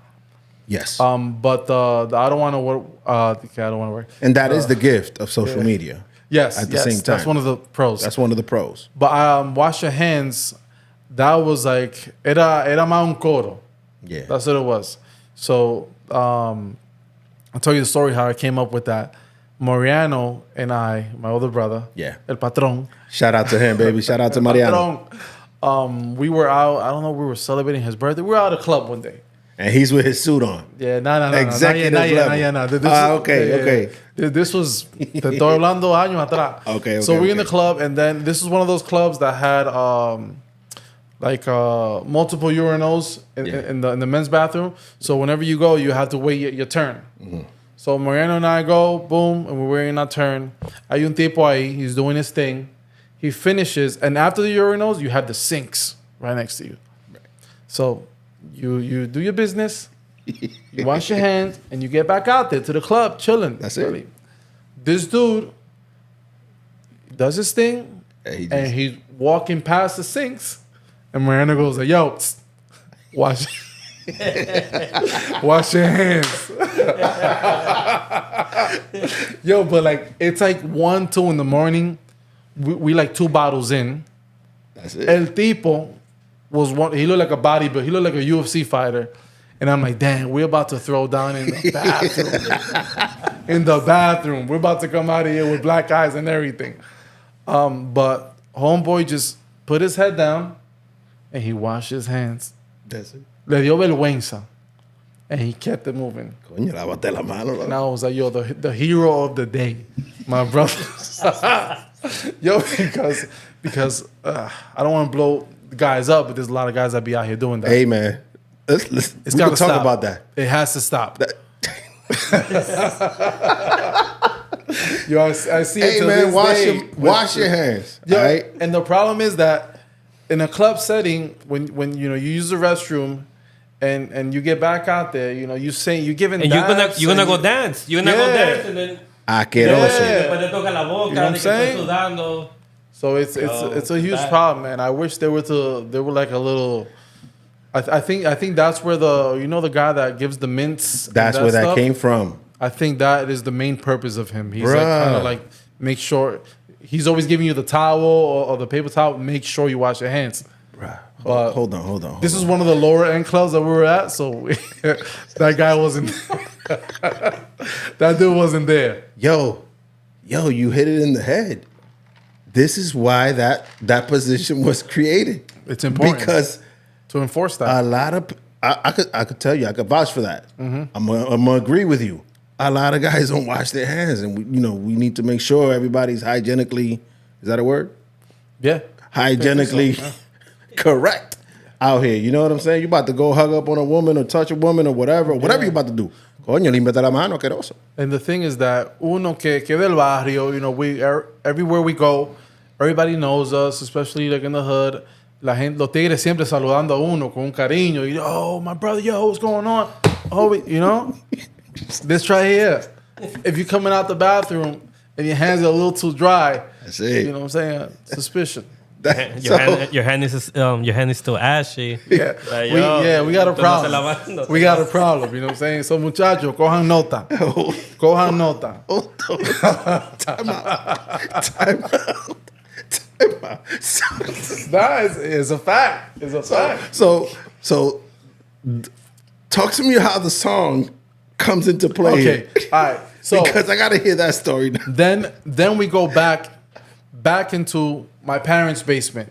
Speaker 1: Yes.
Speaker 2: But the I Don't Want to Work, I Don't Want to Work.
Speaker 1: And that is the gift of social media.
Speaker 2: Yes.
Speaker 1: At the same time.
Speaker 2: That's one of the pros.
Speaker 1: That's one of the pros.
Speaker 2: But Wash Your Hands, that was like, era más un coro.
Speaker 1: Yeah.
Speaker 2: That's what it was. So I'll tell you the story how I came up with that. Mariano and I, my older brother, El Patron.
Speaker 1: Shout out to him, baby. Shout out to Mariano.
Speaker 2: We were out, I don't know, we were celebrating his birthday. We were out at a club one day.
Speaker 1: And he's with his suit on.
Speaker 2: Yeah, no.
Speaker 1: Executive level. Okay.
Speaker 2: This was, te estoy hablando años atrás.
Speaker 1: Okay.
Speaker 2: So we're in the club, and then this is one of those clubs that had multiple urinals in the men's bathroom. So whenever you go, you have to wait your turn. Mm-hmm. So Mariano and I go, boom, and we're waiting our turn. Hay un tipo ahí, he's doing his thing. He finishes, and after the urinals, you have the sinks right next to you. Right. So you do your business, you wash your hands, and you get back out there to the club, chilling.
Speaker 1: That's it.
Speaker 2: This dude does his thing, and he's walking past the sinks, and Mariano goes like, yo, wash your hands. Yo, but like, it's like 1, 2 in the morning. We like 2 bottles in.
Speaker 1: That's it.
Speaker 2: El tipo was one. He looked like a bodybuilder. He looked like a UFC fighter. And I'm like, damn, we're about to throw down in the bathroom. In the bathroom. We're about to come out of here with black eyes and everything. But homeboy just put his head down and he washed his hands.
Speaker 1: That's it.
Speaker 2: Le dio vergüenza. And he kept it moving.
Speaker 1: Coño, lávate la mano.
Speaker 2: And I was like, yo, the hero of the day. My brother. Yo, because I don't want to blow guys up, but there's a lot of guys that be out here doing that.
Speaker 1: Hey, man. We can talk about that.
Speaker 2: It has to stop. Yo, I see it
Speaker 1: Hey
Speaker 2: to
Speaker 1: man,
Speaker 2: this day.
Speaker 1: wash your hands.
Speaker 2: Yo,
Speaker 1: All right.
Speaker 2: and the problem is that in a club setting, when you use the restroom, and you get back out there, you're giving
Speaker 3: And
Speaker 2: daps
Speaker 3: you're gonna
Speaker 2: and
Speaker 3: go dance. You're gonna go dance and then
Speaker 1: Asqueroso.
Speaker 2: Yeah.
Speaker 3: después te toca la boca,
Speaker 2: You know what I'm
Speaker 3: de que estás
Speaker 2: saying?
Speaker 3: sudando.
Speaker 2: So it's a huge problem, man. I wish they were like a little. I think that's where the guy that gives the mints.
Speaker 1: That's where that came from.
Speaker 2: I think that is the main purpose of him. He's like
Speaker 1: Bruh.
Speaker 2: kind of like make sure he's always giving you the towel or the paper towel. Make sure you wash your hands.
Speaker 1: Bruh.
Speaker 2: But
Speaker 1: Hold on.
Speaker 2: This is one of the lower end clubs that we were at, so that guy wasn't. That dude wasn't there.
Speaker 1: Yo, you hit it in the head. This is why that position was created.
Speaker 2: It's important
Speaker 1: because
Speaker 2: to enforce that.
Speaker 1: a lot of I could tell you, I could vouch for that. I'm gonna agree with you. A lot of guys don't wash their hands, and we need to make sure everybody's hygienically. Is that a word?
Speaker 2: Yeah,
Speaker 1: Hygienically correct out here. You know what I'm saying? You about to go hug up on a woman or touch a woman or whatever you about to do. Coño, límpiate la mano, asqueroso.
Speaker 2: And the thing is that uno que del barrio, everywhere we go, everybody knows us, especially like in the hood. La gente, los tigres siempre saludando a uno con un cariño. Oh, my brother, yo, what's going on? Oh, this right here. If you're coming out the bathroom and your hands are a little too dry,
Speaker 1: That's it.
Speaker 2: you know what I'm saying? Suspicion.
Speaker 3: Your hand is still ashy.
Speaker 2: Yeah,
Speaker 3: Like,
Speaker 2: we got a
Speaker 3: tú no se
Speaker 2: problem.
Speaker 3: lavando.
Speaker 2: We got a problem. You know what I'm saying? So, muchachos, cojan nota. Cojan nota.
Speaker 1: Time out.
Speaker 2: That is a fact. It's a fact.
Speaker 1: So, talk to me how the song comes into play.
Speaker 2: Okay, all right. So
Speaker 1: because I gotta hear that story now.
Speaker 2: then we go back into my parents' basement.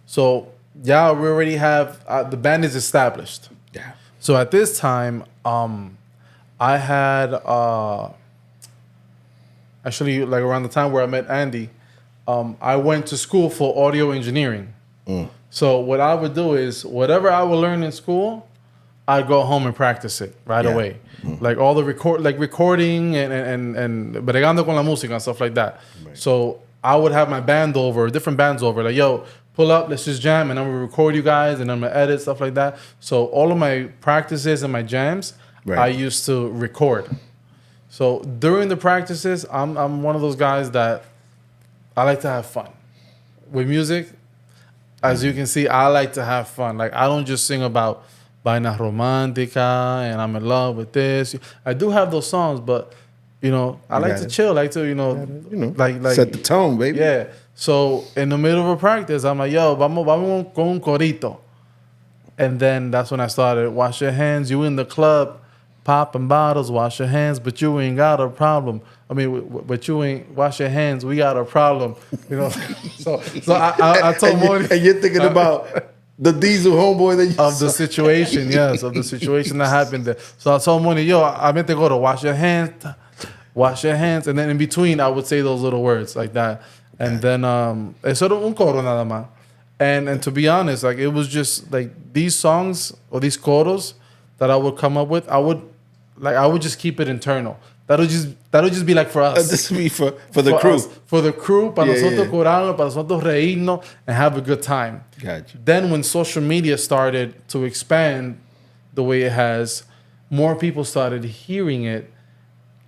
Speaker 2: So yeah, we already have the band is established.
Speaker 1: Yeah.
Speaker 2: So at this time, I had actually like around the time where I met Andy, I went to school for audio engineering. So what I would do is whatever I would learn in school, I'd go home and practice it right away. Like all the recording and bregando con la música and stuff like that. Right. So I would have my band over, different bands over, like, yo, pull up, let's just jam, and I'm gonna record you guys, and I'm gonna edit, stuff like that. So all of my practices and my jams, I used to record. So during the practices, I'm one of those guys that I like to have fun. With music, as you can see, I like to have fun. Like, I don't just sing about Vaina Romántica and I'm in love with this. I do have those songs, but, I like to chill. Like to, like
Speaker 1: set the tone, baby.
Speaker 2: Yeah. So in the middle of a practice, I'm like, yo, vamos con un corito. And then that's when I started, wash your hands, you in the club, popping bottles, wash your hands, but you ain't got a problem. I mean, but you ain't wash your hands, we got a problem. So I told Moni.
Speaker 1: And you're thinking about the diesel homeboy that you
Speaker 2: of the situation, yes, of the situation that happened there. So I told Moni, yo, I meant to go to wash your hands, and then in between I would say those little words like that. And then eso era un coro nada más. And to be honest, like it was just like these songs or these coros that I would come up with, I would just keep it internal. That'll just be like for us.
Speaker 1: This would be for the crew.
Speaker 2: For the crew, para nosotros curarnos, para nosotros reírnos and have a good time.
Speaker 1: Gotcha.
Speaker 2: Then when social media started to expand the way it has, more people started hearing it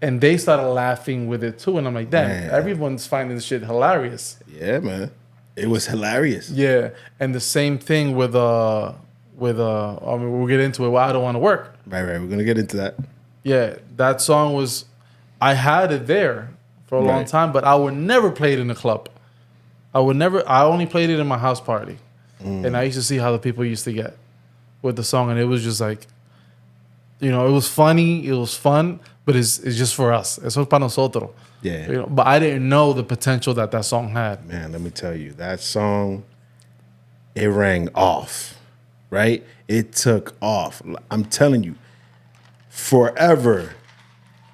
Speaker 2: and they started laughing with it too. And I'm like, damn, everyone's finding this shit hilarious.
Speaker 1: Yeah, man. It was hilarious.
Speaker 2: Yeah. And the same thing with I mean, we'll get into it. Well, I don't want to work.
Speaker 1: Right. We're gonna get into that.
Speaker 2: Yeah, that song was, I had it there for a long time, but I would never play it in a club. I only played it in my house party. And I used to see how the people used to get with the song. And it was just like, it was funny, it was fun, but it's just for us. Eso es para nosotros.
Speaker 1: Yeah.
Speaker 2: But I didn't know the potential that song had.
Speaker 1: Man, let me tell you, that song, it rang off, right? It took off. I'm telling you, forever,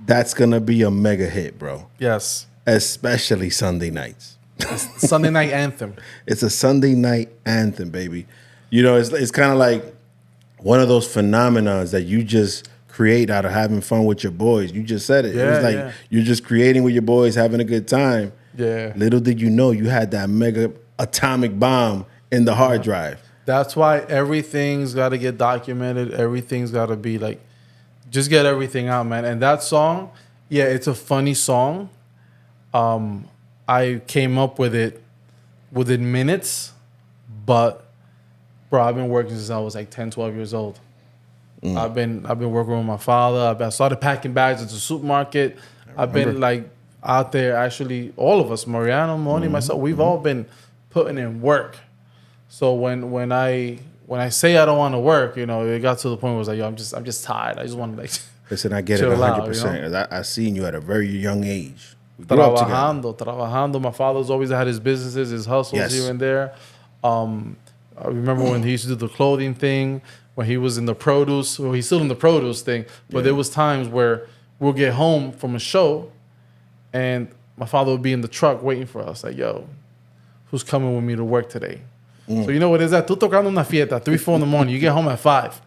Speaker 1: that's going to be a mega hit, bro.
Speaker 2: Yes.
Speaker 1: Especially Sunday nights.
Speaker 2: Sunday night anthem.
Speaker 1: It's a Sunday night anthem, baby. It's kind of like one of those phenomenons that you just create out of having fun with your boys. You just said it. It was like you're just creating with your boys, having a good time.
Speaker 2: Yeah.
Speaker 1: Little did you know you had that mega atomic bomb in the hard drive.
Speaker 2: That's why everything's got to get documented. Everything's got to be like, just get everything out, man. And that song, yeah, it's a funny song. I came up with it within minutes, but bro, I've been working since I was like 10, 12 years old. I've been working with my father. I started packing bags at the supermarket. I've been like out there, actually, all of us, Mariano, Moni, myself, we've all been putting in work. So when I say I don't want to work, you know, it got to the point where I was like, yo, I'm just tired. I just want to like
Speaker 1: listen, I get it 100%. You know? I seen you at a very young age.
Speaker 2: Trabajando. My father's always had his businesses, his hustles here and there. I remember when he used to do the clothing thing, when he was in the produce. Well, he's still in the produce thing, but there was times where we'll get home from a show, and my father would be in the truck waiting for us. Like, yo, who's coming with me to work today? So you know what is that? Tú tocando una fiesta, 3, 4 in the morning. You get home at 5,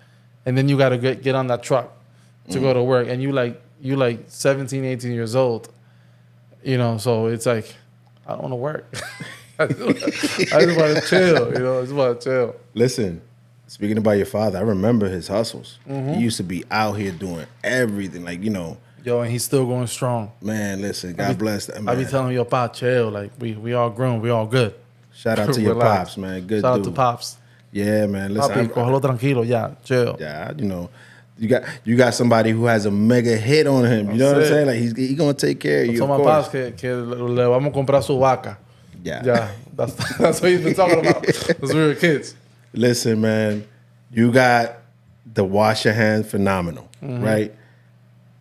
Speaker 2: and then you got to get on that truck to go to work, and you like 17, 18 years old. You know, so it's like, I don't want to work. I just want to chill, you know. I just want to chill.
Speaker 1: Listen, speaking about your father, I remember his hustles. He used to be out here doing everything, like, you know.
Speaker 2: Yo, and he's still going strong.
Speaker 1: Man, listen, God bless that, man.
Speaker 2: I be telling him, yo, Pa, chill. Like, we all grown. We all good.
Speaker 1: Shout out to your pops, man. Good
Speaker 2: Shout
Speaker 1: dude.
Speaker 2: out to Pops.
Speaker 1: Yeah, man. Listen,
Speaker 2: Papi, cógelo tranquilo, yeah, chill.
Speaker 1: Yeah, you know. You got somebody who has a mega hit on him. You know what I'm saying? Like, he going to take care of you, of course.
Speaker 2: Pops que le vamos a comprar su vaca.
Speaker 1: Yeah.
Speaker 2: That's what he's been talking about since we were kids.
Speaker 1: Listen, man, you got the wash your hands phenomenal, right?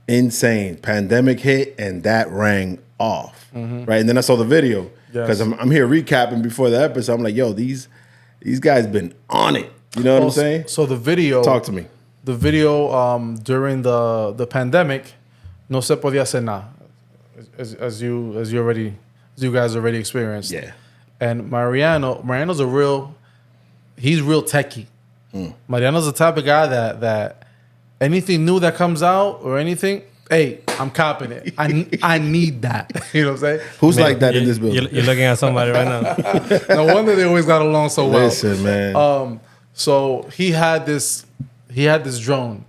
Speaker 1: Insane. Pandemic hit and that rang off, right? And then I saw the video because I'm here recapping before the episode. I'm like, yo, these guys been on it. You know what I'm saying?
Speaker 2: So the video.
Speaker 1: Talk to me.
Speaker 2: The video during the pandemic, no se podía hacer nada, as you guys already experienced.
Speaker 1: Yeah.
Speaker 2: And Mariano's he's real techie. Mariano's the type of guy that anything new that comes out or anything, hey, I'm copping it. I need that. You know what I'm saying?
Speaker 1: Who's like that in this building?
Speaker 3: You're looking at somebody right now.
Speaker 2: No wonder they always got along so well.
Speaker 1: Listen, man.
Speaker 2: So he had this drone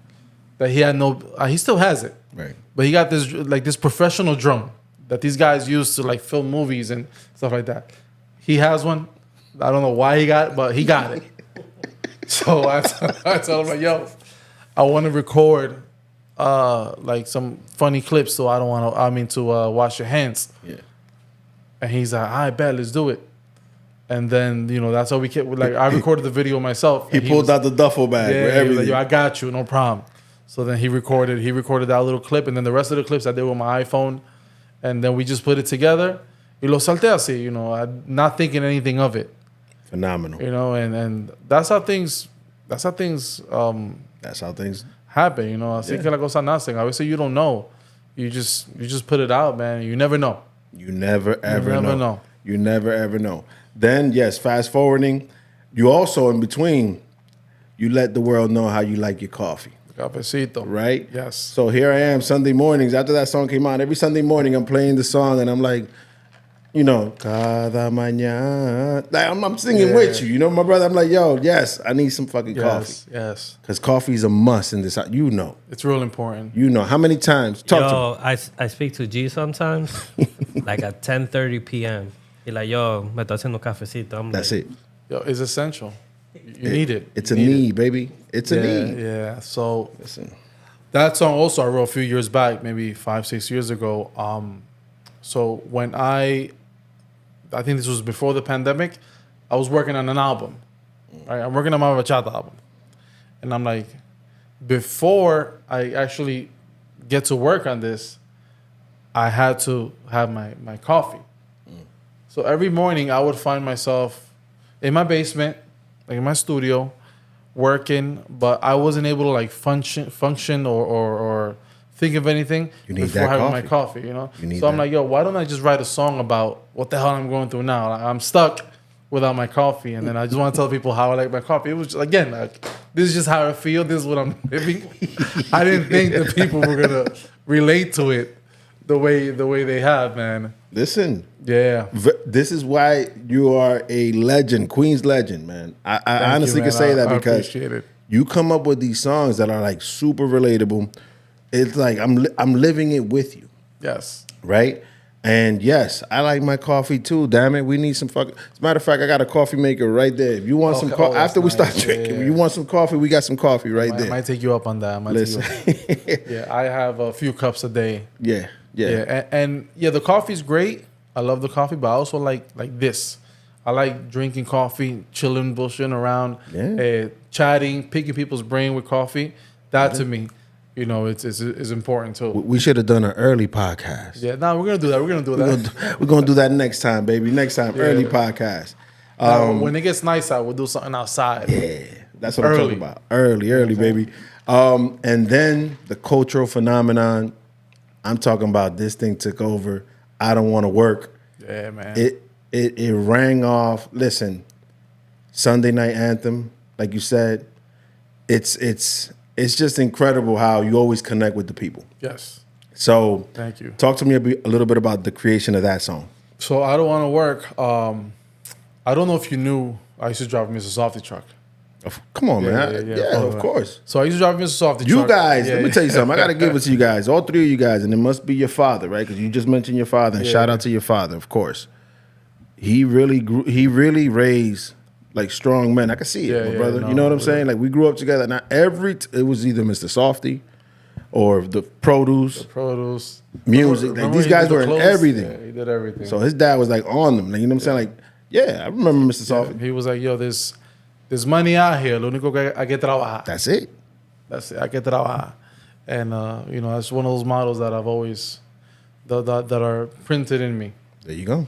Speaker 2: that he still has it.
Speaker 1: Right.
Speaker 2: But he got this professional drone that these guys use to like film movies and stuff like that. He has one. I don't know why he got it, but he got it. So I told him, like, yo, I want to record like some funny clips, so to wash your hands.
Speaker 1: Yeah.
Speaker 2: And he's like, I bet, let's do it. And then, you know, that's how we kept, like, I recorded the video myself.
Speaker 1: He pulled out the duffel bag with everything.
Speaker 2: Like, yo, I got you, no problem. So then he recorded that little clip, and then the rest of the clips I did with my iPhone, and then we just put it together. Y lo salté así, you know, not thinking anything of it.
Speaker 1: Phenomenal.
Speaker 2: You know, and that's how things happen, you know. Así que las cosas nacen. A veces you don't know. You just put it out, man. You never know.
Speaker 1: You never ever know. You never ever know. Then, yes, fast forwarding, you also, in between, you let the world know how you like your coffee.
Speaker 2: Cafecito.
Speaker 1: Right?
Speaker 2: Yes.
Speaker 1: So here I am Sunday mornings. After that song came out, every Sunday morning I'm playing the song and I'm like, you know, cada mañana. Like, I'm singing with you. You know, my brother, I'm like, yo, yes, I need some fucking coffee.
Speaker 2: Yes.
Speaker 1: Because coffee is a must in this house. You know.
Speaker 2: It's real important.
Speaker 1: You know. How many times? Talk to me.
Speaker 3: I speak to G sometimes, like at 10:30 p.m. He's like, yo, me está haciendo cafecito. I'm
Speaker 1: That's
Speaker 3: like,
Speaker 1: it.
Speaker 2: Yo, it's essential. You need it.
Speaker 1: It's a need, baby. It's a need.
Speaker 2: Yeah. So
Speaker 1: Listen.
Speaker 2: that song also I wrote a few years back, maybe 5-6 years ago. So when I think this was before the pandemic, I was working on an album. Right? I'm working on my Bachata album. And I'm like, before I actually get to work on this, I had to have my coffee. So every morning I would find myself in my basement, like in my studio, working, but I wasn't able to like function or think of anything before having my coffee, you know? So I'm like, yo, why don't I just write a song about what the hell I'm going through now? Like, I'm stuck without my coffee, and then I just want to tell people how I like my coffee. It was just, again, like this is just how I feel. This is what I'm living. I didn't think that people were gonna relate to it the way they have, man.
Speaker 1: Listen,
Speaker 2: Yeah.
Speaker 1: this is why you are a legend, Queen's legend, man. I honestly
Speaker 2: you,
Speaker 1: can say that
Speaker 2: I
Speaker 1: because
Speaker 2: appreciate it.
Speaker 1: you come up with these songs that are like super relatable. It's like I'm living it with you,
Speaker 2: Yes.
Speaker 1: right? And yes, I like my coffee too. Damn it, we need some fucking. As a matter of fact, I got a coffee maker right there. If you want some coffee,
Speaker 2: that's
Speaker 1: after we start
Speaker 2: nice.
Speaker 1: drinking,
Speaker 2: Yeah.
Speaker 1: you want some coffee, we got some coffee right
Speaker 2: I
Speaker 1: there.
Speaker 2: might take you up on that.
Speaker 1: Listen,
Speaker 2: Yeah, I have a few cups a day.
Speaker 1: yeah.
Speaker 2: And yeah, the coffee's great. I love the coffee, but I also like this. I like drinking coffee, chilling, bullshitting around, chatting, picking people's brain with coffee. That to me, you know, it's important too.
Speaker 1: We should have done an early podcast.
Speaker 2: Yeah, no, we're gonna do that. We're gonna do that.
Speaker 1: We're gonna do that next time, baby. Next time, early podcast.
Speaker 2: Now, when it gets nice out, we'll do something outside.
Speaker 1: Yeah, that's what I'm talking about. Early, baby. And then the cultural phenomenon. I'm talking about this thing took over. I don't want to work.
Speaker 2: Yeah, man.
Speaker 1: It rang off. Listen, Sunday night anthem, like you said, it's just incredible how you always connect with the people.
Speaker 2: Yes.
Speaker 1: So
Speaker 2: Thank you.
Speaker 1: Talk to me a little bit about the creation of that song.
Speaker 2: So I don't want to work. I don't know if you knew I used to drive a Mr. Softy truck.
Speaker 1: Come on, man. Yeah, of course.
Speaker 2: So I used to drive a Mr. Softy
Speaker 1: You
Speaker 2: truck.
Speaker 1: guys, let me tell you something. I got to give it to you guys, all three of you guys, and it must be your father, right? Because you just mentioned your father, and shout out to your father, of course. He really raised like strong men. I can see it, my brother. You know what I'm saying? Like we grew up together. Now it was either Mr. Softy or the produce, music. Like, these guys were in everything.
Speaker 2: Yeah, he did everything.
Speaker 1: So his dad was like on them. Like, you know what I'm saying? Like, yeah, I remember Mr. Softy.
Speaker 2: He was like, yo, there's money out here. Lo único que hay que trabajar.
Speaker 1: That's it.
Speaker 2: That's it. Hay que trabajar. And, you know, that's one of those models that I've always, that are printed in me.
Speaker 1: There you go.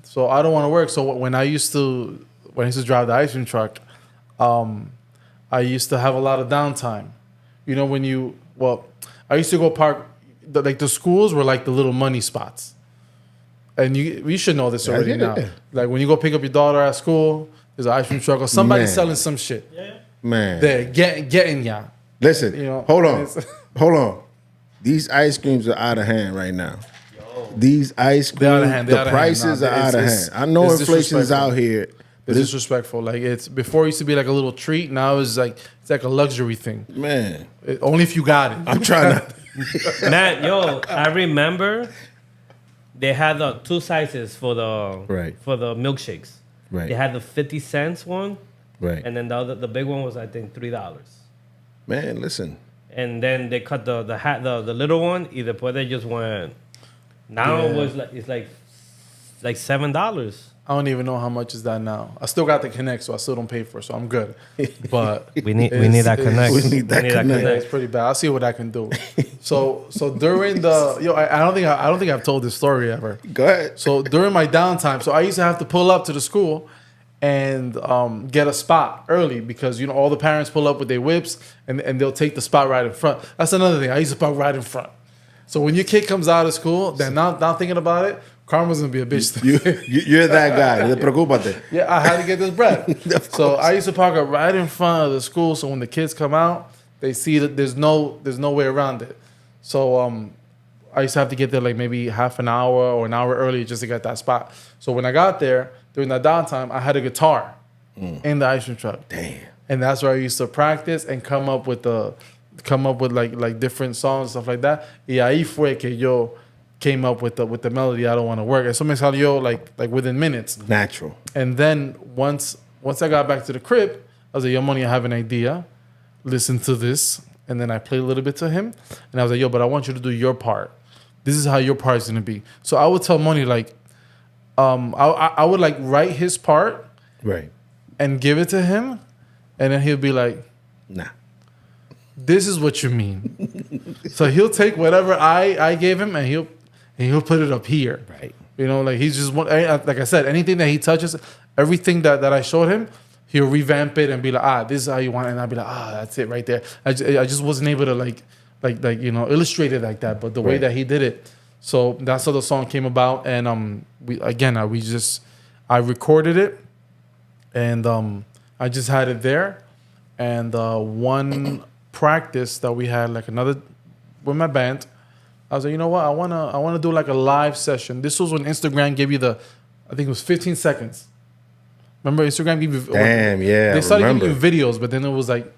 Speaker 2: So I don't want to work. So when I used to drive the ice cream truck, I used to have a lot of downtime. You know, I used to go park, the schools were like the little money spots. And you should know this already now. Like when you go pick up your daughter at school, there's an ice cream truck or somebody selling some shit.
Speaker 3: Yeah.
Speaker 1: Man.
Speaker 2: They're getting ya.
Speaker 1: Listen,
Speaker 2: You know,
Speaker 1: hold on. These ice creams are out of hand right now. These ice creams, the prices are out of hand. I know inflation is out here.
Speaker 2: It's disrespectful. Like before it used to be like a little treat. Now it's like a luxury thing.
Speaker 1: Man.
Speaker 2: Only if you got it.
Speaker 1: I'm trying to.
Speaker 3: Man, I remember they had the two sizes for the milkshakes.
Speaker 1: Right.
Speaker 3: They had the 50 cents one.
Speaker 1: Right.
Speaker 3: And then the big one was I think $3.
Speaker 1: Man, listen.
Speaker 3: And then they cut the little one. Either they just went. Now it's like $7.
Speaker 2: I don't even know how much is that now. I still got the Connect, so I still don't pay for it, so I'm good. But
Speaker 3: we need that Connect.
Speaker 1: We need that Connect.
Speaker 2: Yeah, it's pretty bad. I'll see what I can do. So during I don't think I've told this story ever.
Speaker 1: Go ahead.
Speaker 2: So during my downtime, so I used to have to pull up to the school and get a spot early because all the parents pull up with their whips and they'll take the spot right in front. That's another thing. I used to park right in front. So when your kid comes out of school, then now thinking about it, karma's gonna be a bitch.
Speaker 1: You're that guy. Te preocúpate.
Speaker 2: Yeah, I had to get this bread. So I used to park it right in front of the school. So when the kids come out, they see that there's no way around it. So I used to have to get there like maybe half an hour or an hour early just to get that spot. So when I got there during that downtime, I had a guitar in the ice cream truck.
Speaker 1: Damn.
Speaker 2: And that's where I used to practice and come up with like different songs and stuff like that. Y ahí fue que yo came up with the melody I Don't Want to Work. Eso me salió like within minutes.
Speaker 1: Natural.
Speaker 2: And then once I got back to the crib, I was like, yo, Money, I have an idea. Listen to this. And then I played a little bit to him. And I was like, yo, but I want you to do your part. This is how your part is going to be. So I would tell Money, like, I would like write his part.
Speaker 1: Right.
Speaker 2: And give it to him. And then he'll be like,
Speaker 1: nah.
Speaker 2: This is what you mean. So he'll take whatever I gave him and he'll put it up here.
Speaker 1: Right.
Speaker 2: Like he's just like I said, anything that he touches, everything that I showed him, he'll revamp it and be like, this is how you want it. And I'll be like, that's it right there. I just wasn't able to like illustrate it like that, but the way that he did it. So that's how the song came about. And I recorded it and I just had it there. And one practice that we had, like another with my band, I was like, you know what? I wanna do like a live session. This was when Instagram gave you I think it was 15 seconds. Remember Instagram gave you
Speaker 1: Damn, yeah.
Speaker 2: They started giving you videos, but then it was like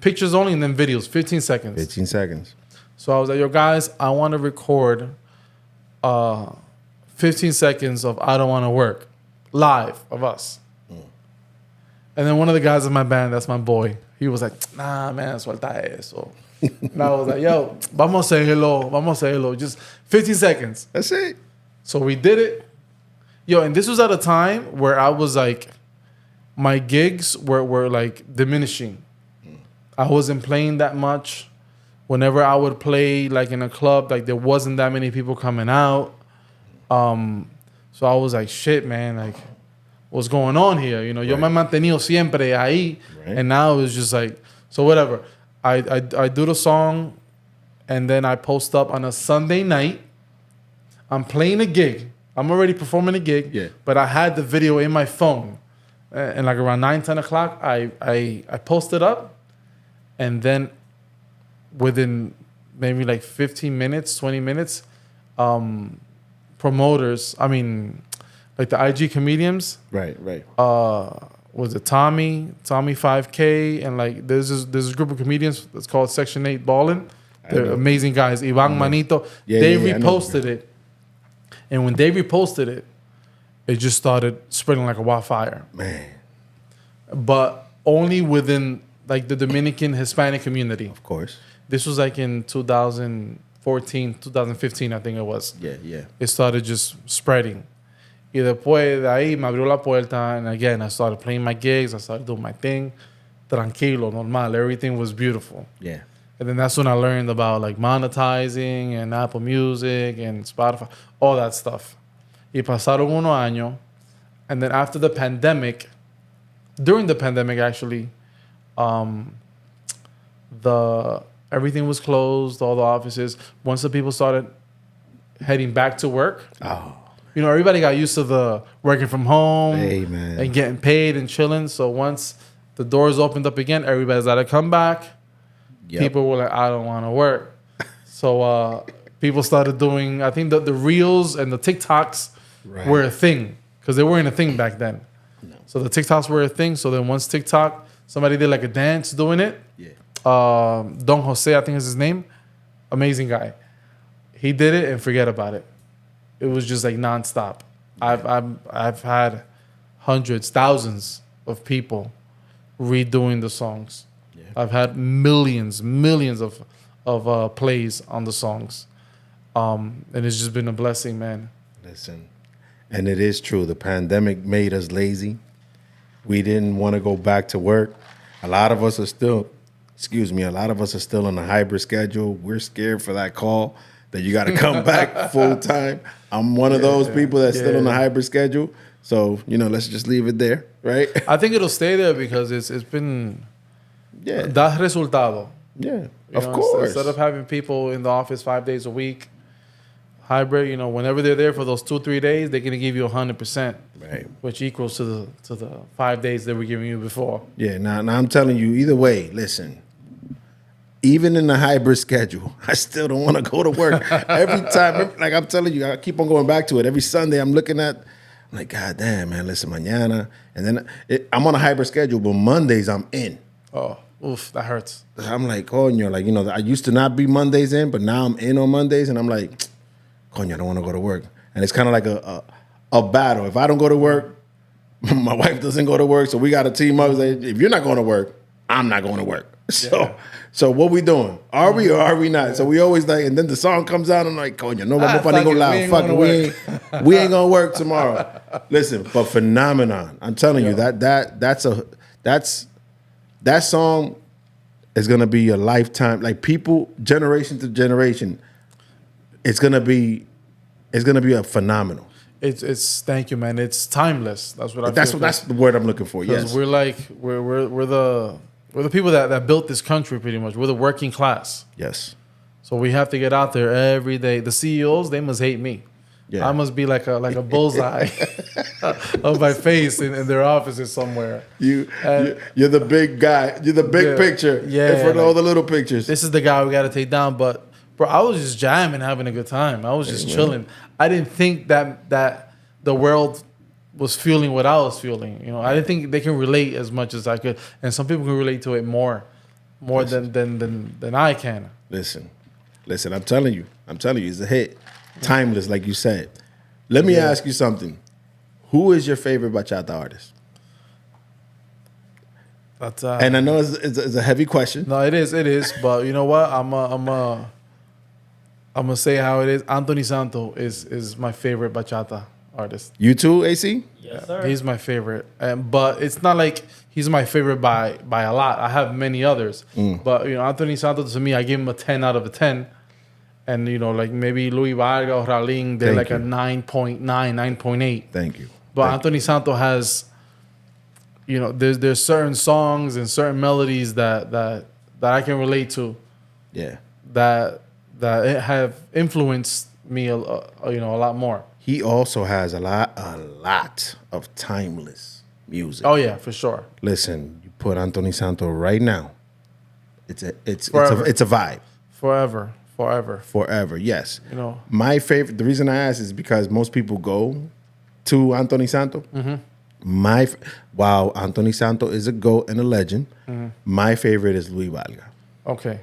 Speaker 2: pictures only and then videos, 15 seconds.
Speaker 1: 15 seconds.
Speaker 2: So I was like, yo guys, I want to record 15 seconds of I Don't Want to Work live of us. And then one of the guys in my band, that's my boy, he was like, nah man, suelta eso. And I was like, yo, vamos a hacerlo, just 15 seconds.
Speaker 1: That's it.
Speaker 2: So we did it. Yo, and this was at a time where I was like, my gigs were like diminishing. I wasn't playing that much. Whenever I would play like in a club, like there wasn't that many people coming out. So I was like, shit, man, like what's going on here? You know, yo me he mantenido siempre ahí. Right. And now it's just like, so whatever. I do the song and then I post up on a Sunday night. I'm playing a gig. I'm already performing a gig, but I had the video in my phone. And like around 9, 10 o'clock, I posted up. And then within maybe like 15 minutes, 20 minutes, promoters, like the IG comedians.
Speaker 1: Right.
Speaker 2: Was it Tommy 5K, and like there's this group of comedians that's called Section 8 Ballin'. They're amazing guys. Ivan Manito. They reposted it. And when they reposted it, it just started spreading like a wildfire.
Speaker 1: Man.
Speaker 2: But only within like the Dominican Hispanic community.
Speaker 1: Of course.
Speaker 2: This was like in 2014, 2015, I think it was.
Speaker 1: Yeah.
Speaker 2: It started just spreading. Y después de ahí me abrió la puerta, and again, I started playing my gigs, I started doing my thing. Tranquilo, normal, everything was beautiful.
Speaker 1: Yeah.
Speaker 2: And then that's when I learned about like monetizing and Apple Music and Spotify, all that stuff. Y pasaron unos años. And then after the pandemic, during the pandemic actually, everything was closed, all the offices. Once the people started heading back to work, you know, everybody got used to the working from home and getting paid and chilling. So once the doors opened up again, everybody's got to come back. Yep. People were like, I don't want to work. So people started doing, I think the Reels and the TikToks were a thing because they weren't a thing back then. No. So the TikToks were a thing. So then once TikTok, somebody did like a dance doing it. Yeah. Don Jose, I think is his name. Amazing guy. He did it and forget about it. It was just like nonstop. I've had hundreds, thousands of people redoing the songs. Yeah. I've had millions of plays on the songs, and it's just been a blessing, man.
Speaker 1: Listen, and it is true. The pandemic made us lazy. We didn't want to go back to work. A lot of us are still on a hybrid schedule. We're scared for that call that you got to come back full time. I'm one of those people that's still on a hybrid schedule. So, you know, let's just leave it there, right?
Speaker 2: I think it'll stay there because it's been da resultado.
Speaker 1: Yeah, of course.
Speaker 2: Instead of having people in the office 5 days a week, hybrid, you know, whenever they're there for those 2-3 days, they're gonna give you 100%,
Speaker 1: right?
Speaker 2: Which equals to the 5 days they were giving you before.
Speaker 1: Yeah. Now I'm telling you, either way, listen. Even in the hybrid schedule, I still don't want to go to work. Every time, like I'm telling you, I keep on going back to it. Every Sunday I'm looking at, I'm like, God damn, man, listen, mañana. And then I'm on a hybrid schedule, but Mondays I'm in.
Speaker 2: Oh, oof, that hurts.
Speaker 1: I'm like, coño, like, you know, I used to not be Mondays in, but now I'm in on Mondays. And I'm like, coño, I don't want to go to work. And it's kind of like a battle. If I don't go to work, my wife doesn't go to work. So we got to team up. Like, if you're not going to work, I'm not going to work. So what we doing? Are we or are we not? So we always like, and then the song comes out, and I'm like, coño, no vamos para ningún lado. Fuck it, we ain't gonna work tomorrow. Listen, but phenomenon. I'm telling you that song is gonna be a lifetime. Like people, generation to generation, it's gonna be a phenomenal.
Speaker 2: It's thank you, man. It's timeless. That's what I.
Speaker 1: That's the word I'm looking for. Yes,
Speaker 2: we're like we're the people that built this country pretty much. We're the working class.
Speaker 1: Yes.
Speaker 2: So we have to get out there every day. The CEOs, they must hate me.
Speaker 1: Yeah.
Speaker 2: I must be like a bullseye of my face in their offices somewhere.
Speaker 1: You're the big guy. You're the big picture.
Speaker 2: Yeah,
Speaker 1: in front of all the little pictures.
Speaker 2: This is the guy we got to take down. But bro, I was just jamming, having a good time. I was just chilling. I didn't think that the world was feeling what I was feeling. You know, I didn't think they can relate as much as I could, and some people can relate to it more than I can.
Speaker 1: Listen. I'm telling you, it's a hit. Timeless, like you said. Let me ask you something. Who is your favorite bachata artist?
Speaker 2: That's
Speaker 1: and I know it's a heavy question.
Speaker 2: No, it is. But you know what? I'm gonna say how it is. Anthony Santo is my favorite bachata artist.
Speaker 1: You too, AC?
Speaker 3: Yes, sir.
Speaker 2: He's my favorite, but it's not like he's my favorite by a lot. I have many others, but you know, Anthony Santos to me, I give him a 10 out of a 10, and you know, like maybe Luis Vargas or Raulín, they're like a 9.9, 9.8.
Speaker 1: Thank you.
Speaker 2: But Anthony Santos has, you know, there's certain songs and certain melodies that I can relate to.
Speaker 1: Yeah.
Speaker 2: That it have influenced me, you know, a lot more.
Speaker 1: He also has a lot of timeless music.
Speaker 2: Oh yeah, for sure.
Speaker 1: Listen, you put Anthony Santo right now. It's a vibe. Forever. Yes.
Speaker 2: You know,
Speaker 1: my favorite. The reason I ask is because most people go to Anthony Santo. While Anthony Santo is a GOAT and a legend, my favorite is Luis Vargas.
Speaker 2: Okay.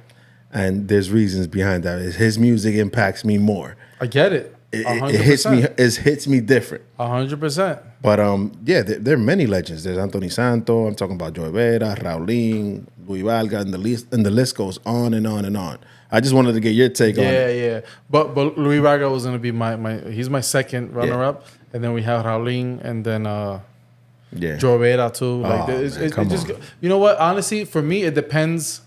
Speaker 1: And there's reasons behind that. His music impacts me more.
Speaker 2: I get it.
Speaker 1: It hits me. It hits me different.
Speaker 2: 100%.
Speaker 1: But yeah, there are many legends. There's Anthony Santo. I'm talking about Joey Vera, Raulín, Luis Vargas, and the list goes on and on and on. I just wanted to get your take on it.
Speaker 2: Yeah. But Luis Vargas was gonna be he's my second runner up, and then we have Raulín, and then Joey Vera too. Like it just you know what? Honestly, for me, it depends.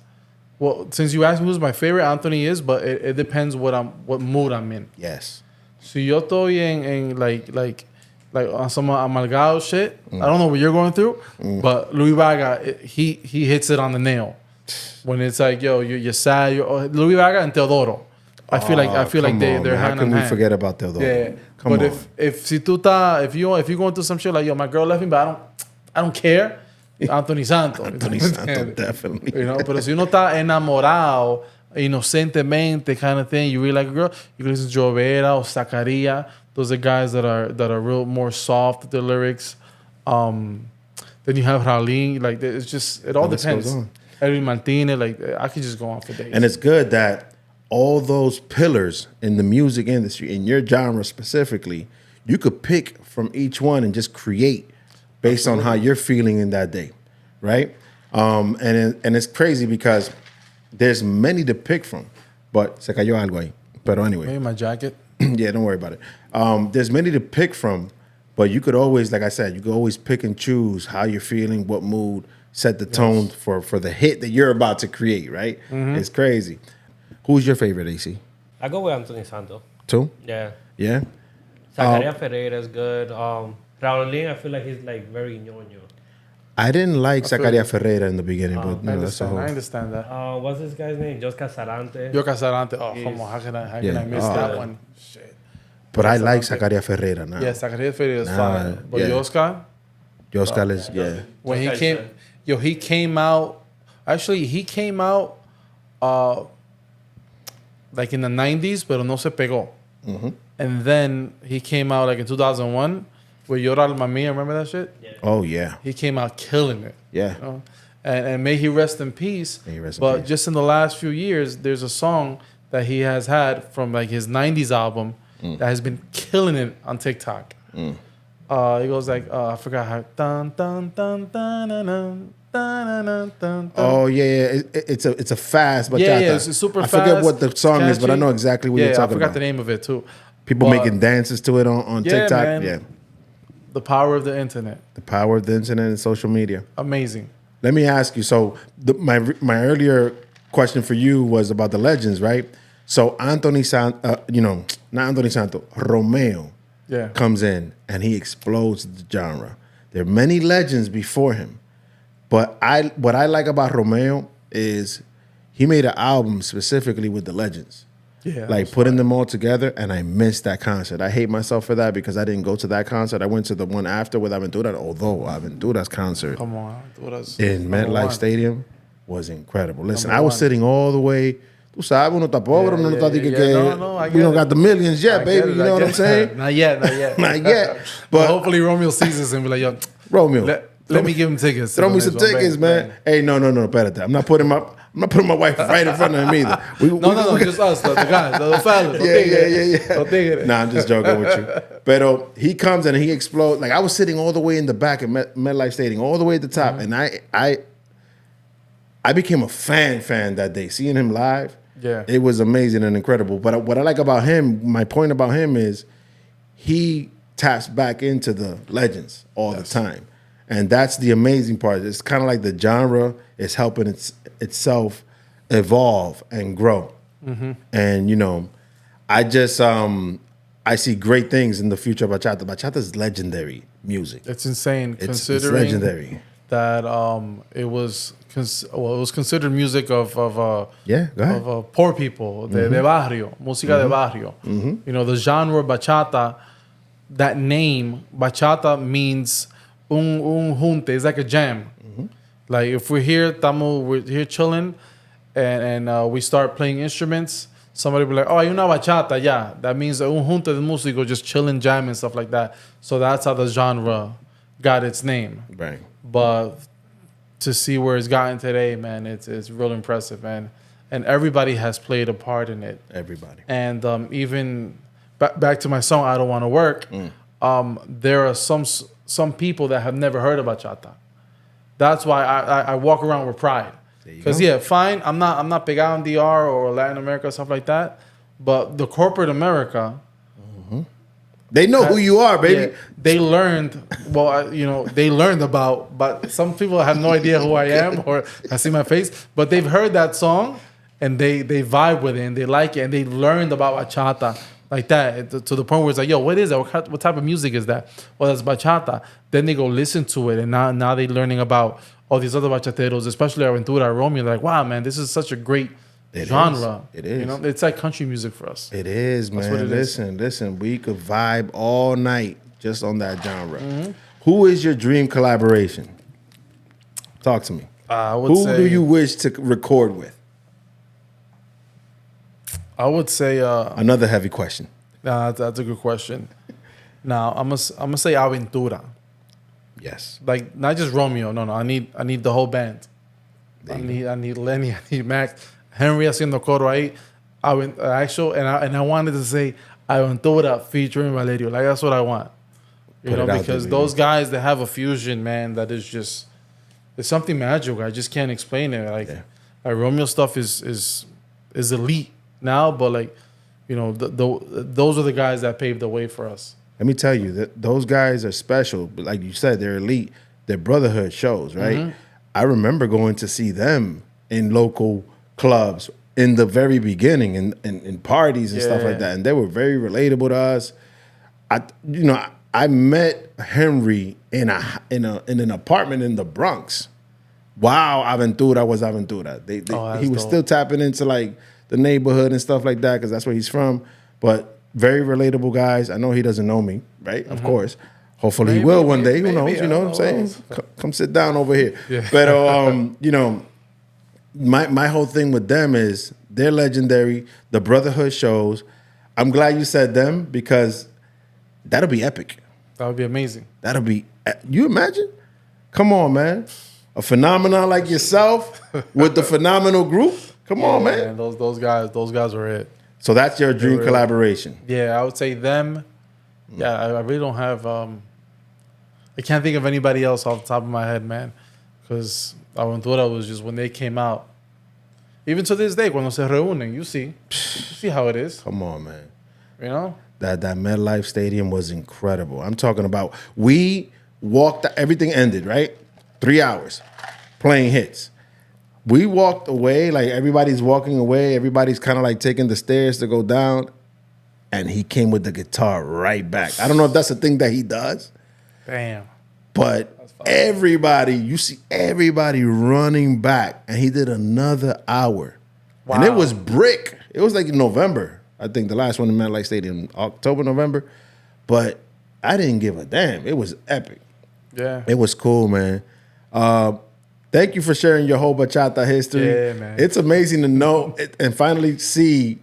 Speaker 2: Well, since you asked me who's my favorite, Anthony is, but it depends what mood I'm in.
Speaker 1: Yes.
Speaker 2: Si yo estoy en like on some amalgado shit, I don't know what you're going through, but Luis Vargas, he hits it on the nail. When it's like, yo, you're sad, Luis Vargas and Teodoro. I feel like they're hand in hand.
Speaker 1: How can we forget about Teodoro?
Speaker 2: Yeah. But if you're going through some shit like, yo, my girl left me, but I don't care. Anthony Santo.
Speaker 1: Anthony Santo, definitely.
Speaker 2: You know, pero si uno está enamorado, inocentemente kind of thing, you really like a girl, you can listen to Joe Vera or Zacaria. Those are guys that are real more soft with the lyrics. Then you have Raulín. Like it's just it all depends. Edwin Martinez. Like I could just go on for days.
Speaker 1: And it's good that all those pillars in the music industry, in your genre specifically, you could pick from each one and just create based on how you're feeling in that day, right? And it's crazy because there's many to pick from, but se cayó algo ahí. Pero anyway.
Speaker 2: Maybe my jacket.
Speaker 1: Yeah, don't worry about it. There's many to pick from, but you could always, like I said, you could always pick and choose how you're feeling, what mood, set the tone for the hit that you're about to create, right? It's crazy. Who's your favorite, AC?
Speaker 3: I go with Anthony Santo.
Speaker 1: Two?
Speaker 3: Yeah.
Speaker 1: Yeah?
Speaker 3: Zacaria Ferreira is good. Raulín, I feel like he's like very ñoño.
Speaker 1: I didn't like Zacaria Ferreira in the beginning, but that's a whole.
Speaker 2: I understand that.
Speaker 3: What's this guy's name? Jos Casarante.
Speaker 2: Yo Casarante. Oh, come on. How can I miss that one? Shit.
Speaker 1: But I like Zacaria Ferreira now.
Speaker 2: Yeah, Zacaria Ferreira is fine. But Yoska
Speaker 1: is,
Speaker 2: when he came out, actually, he came out like in the 90s, pero no se pegó. And then he came out like in 2001 with Llora Alma Mía. Remember that shit?
Speaker 3: Yeah.
Speaker 1: Oh, yeah.
Speaker 2: He came out killing it.
Speaker 1: Yeah.
Speaker 2: You know? And may he rest in peace. But just in the last few years, there's a song that he has had from like his 90s album that has been killing it on TikTok. He goes like, I forgot how. Dun, dun, dun, dun, dun, dun.
Speaker 1: Oh yeah. It's a fast bachata.
Speaker 2: Yeah, it's super fast.
Speaker 1: I forget what the song is, but I know exactly what you're talking about.
Speaker 2: I forgot the name of it too.
Speaker 1: People making dances to it on TikTok.
Speaker 2: Man.
Speaker 1: Yeah.
Speaker 2: The power of the internet.
Speaker 1: The power of the internet and social media.
Speaker 2: Amazing. Let
Speaker 1: me ask you. So my earlier question for you was about the legends, right? So Anthony Santo, not Anthony Santo, Romeo comes in and he explodes the genre. There are many legends before him. But what I like about Romeo is he made an album specifically with the legends.
Speaker 2: Yeah,
Speaker 1: like putting them all together, and I missed that concert. I hate myself for that because I didn't go to that concert. I went to the one after with Aventura, although Aventura's concert
Speaker 2: Come on,
Speaker 1: in MetLife Stadium was incredible. Listen,
Speaker 2: Number
Speaker 1: I was
Speaker 2: one.
Speaker 1: sitting all the way. Tú sabes, uno está pobre, uno no está de que
Speaker 2: I
Speaker 1: we don't
Speaker 2: get
Speaker 1: got
Speaker 2: it.
Speaker 1: the millions yet,
Speaker 2: I
Speaker 1: baby.
Speaker 2: get it,
Speaker 1: You
Speaker 2: I
Speaker 1: know what
Speaker 2: get
Speaker 1: I'm saying?
Speaker 2: it. Not yet, not yet.
Speaker 1: Not yet.
Speaker 2: But
Speaker 1: But
Speaker 2: hopefully Romeo sees this and be like, yo,
Speaker 1: Romeo,
Speaker 2: let me give him tickets.
Speaker 1: throw me some tickets, man. Hey, no, espérate. I'm not putting my wife right in front of him either.
Speaker 2: No, just us, the guys, the fellas.
Speaker 1: Yeah. Nah, I'm just joking with you. But he comes and he explodes. Like I was sitting all the way in the back at MetLife Stadium, all the way at the top, and I became a fan that day. Seeing him live, it was amazing and incredible. But what I like about him, my point about him is, he taps back into the legends all the time. And that's the amazing part. It's kind of like the genre is helping itself evolve and grow. And, you know, I just, I see great things in the future of bachata. Bachata is legendary music.
Speaker 2: It's insane
Speaker 1: It's
Speaker 2: considering
Speaker 1: legendary.
Speaker 2: that it was considered music of
Speaker 1: Go ahead.
Speaker 2: of poor people, de barrio, música de barrio. You know, the genre bachata, that name, bachata means un junte. It's like a jam. Like if we're here chilling, and we start playing instruments, somebody will be like, oh, hay una bachata, yeah. That means un junte de músicos just chilling, jamming, stuff like that. So that's how the genre got its name.
Speaker 1: Right.
Speaker 2: But to see where it's gotten today, man, it's real impressive, man. And everybody has played a part in it.
Speaker 1: Everybody.
Speaker 2: And even back to my song, I Don't Want to Work, there are some people that have never heard of bachata. That's why I walk around with pride. Because fine, I'm not pegado in DR or Latin America, stuff like that. But the corporate America,
Speaker 1: they know who you are, baby.
Speaker 2: yeah, they learned. Well, they learned about. But some people have no idea who I am or I see my face. But they've heard that song and they vibe with it and they like it and they learned about bachata like that to the point where it's like, yo, what is that? What type of music is that? Well, that's bachata. Then they go listen to it and now they're learning about all these other bachateros, especially Aventura, Romeo. They're like, wow, man, this is such a great genre.
Speaker 1: It is.
Speaker 2: It's like country music for us.
Speaker 1: It is, man.
Speaker 2: What it is.
Speaker 1: Listen. We could vibe all night just on that genre. Who is your dream collaboration? Talk to me. Who do you wish to record with?
Speaker 2: I would say
Speaker 1: Another heavy question.
Speaker 2: that's a good question. Now I'm gonna say Aventura.
Speaker 1: Yes.
Speaker 2: Like not just Romeo. No. I need the whole band. I need Lenny. I need Max. Henry haciendo coro ahí. I wanted to say Aventura featuring Valerio. Like that's what I want. Because those guys, they have a fusion, man, that is just, it's something magical. I just can't explain it. Like Romeo stuff is elite now, but like, those are the guys that paved the way for us.
Speaker 1: Let me tell you that those guys are special. But like you said, they're elite. Their brotherhood shows, right? I remember going to see them in local clubs in the very beginning, in parties and stuff like that, and they were very relatable to us. I met Henry in an apartment in the Bronx. Wow, Aventura was Aventura. He was still tapping into like the neighborhood and stuff like that because that's where he's from. But very relatable guys. I know he doesn't know me, right? Of course. Hopefully he will one day. Who knows? You know what I'm saying? Come sit down over here. Yeah. But my whole thing with them is they're legendary. The brotherhood shows. I'm glad you said them because that'll be epic.
Speaker 2: That would be amazing.
Speaker 1: That'll be. You imagine? Come on, man. A phenomenon like yourself with the phenomenal group. Come on, man.
Speaker 2: Those guys are it.
Speaker 1: So that's your dream collaboration.
Speaker 2: Yeah, I would say them. Yeah, I really don't have. I can't think of anybody else off the top of my head, man. Because Aventura was just when they came out. Even to this day, cuando se reúnen, you see how it is.
Speaker 1: Come on, man. That MetLife Stadium was incredible. I'm talking about we walked. Everything ended, right? 3 hours playing hits. We walked away, like everybody's walking away. Everybody's kind of like taking the stairs to go down. And he came with the guitar right back. I don't know if that's a thing that he does.
Speaker 2: Damn.
Speaker 1: But you see everybody running back. And he did another hour And it was brick. It was like in November. I think the last one in MetLife Stadium, October, November. But I didn't give a damn. It was epic.
Speaker 2: Yeah.
Speaker 1: It was cool, man. Thank you for sharing your whole bachata history.
Speaker 2: Yeah, man.
Speaker 1: It's amazing to know and finally see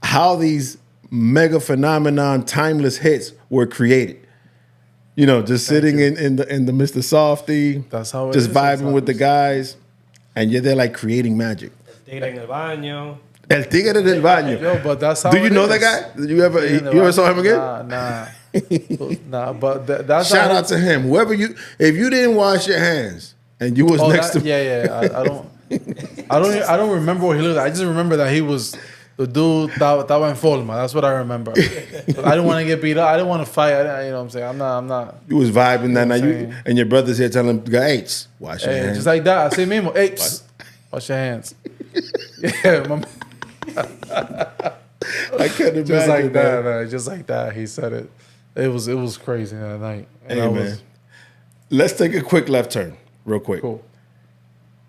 Speaker 1: how these mega phenomenon timeless hits were created. You know, just sitting in the Mr. Softy.
Speaker 2: That's how it
Speaker 1: just
Speaker 2: is
Speaker 1: vibing
Speaker 2: sometimes.
Speaker 1: with the guys. And you're there like creating magic.
Speaker 3: Tigre en el baño.
Speaker 1: El Tigre del Baño.
Speaker 2: Yo, but that's how
Speaker 1: Do you
Speaker 2: it
Speaker 1: know
Speaker 2: is.
Speaker 1: that guy? Did you ever
Speaker 2: Yeah,
Speaker 1: you ever saw him again?
Speaker 2: Nah, but that's
Speaker 1: Shout
Speaker 2: how
Speaker 1: out to him. Whoever if you didn't wash your hands and you was next to
Speaker 2: I don't remember what he looked like. I just remember that he was the dude that en forma. That's what I remember. But I didn't want to get beat up. I didn't want to fight. You know what I'm saying? I'm not.
Speaker 1: you was vibing that night.
Speaker 2: saying?
Speaker 1: And your brother's here telling him, hey, wash your
Speaker 2: Hey,
Speaker 1: hands.
Speaker 2: just like that. I say mismo. Hey, wash your hands. Yeah,
Speaker 1: I couldn't imagine.
Speaker 2: just like that,
Speaker 1: man.
Speaker 2: man. Just like that. He said it. It was crazy that night. And
Speaker 1: Hey, man. Let's take a quick left turn, real quick.
Speaker 2: Cool.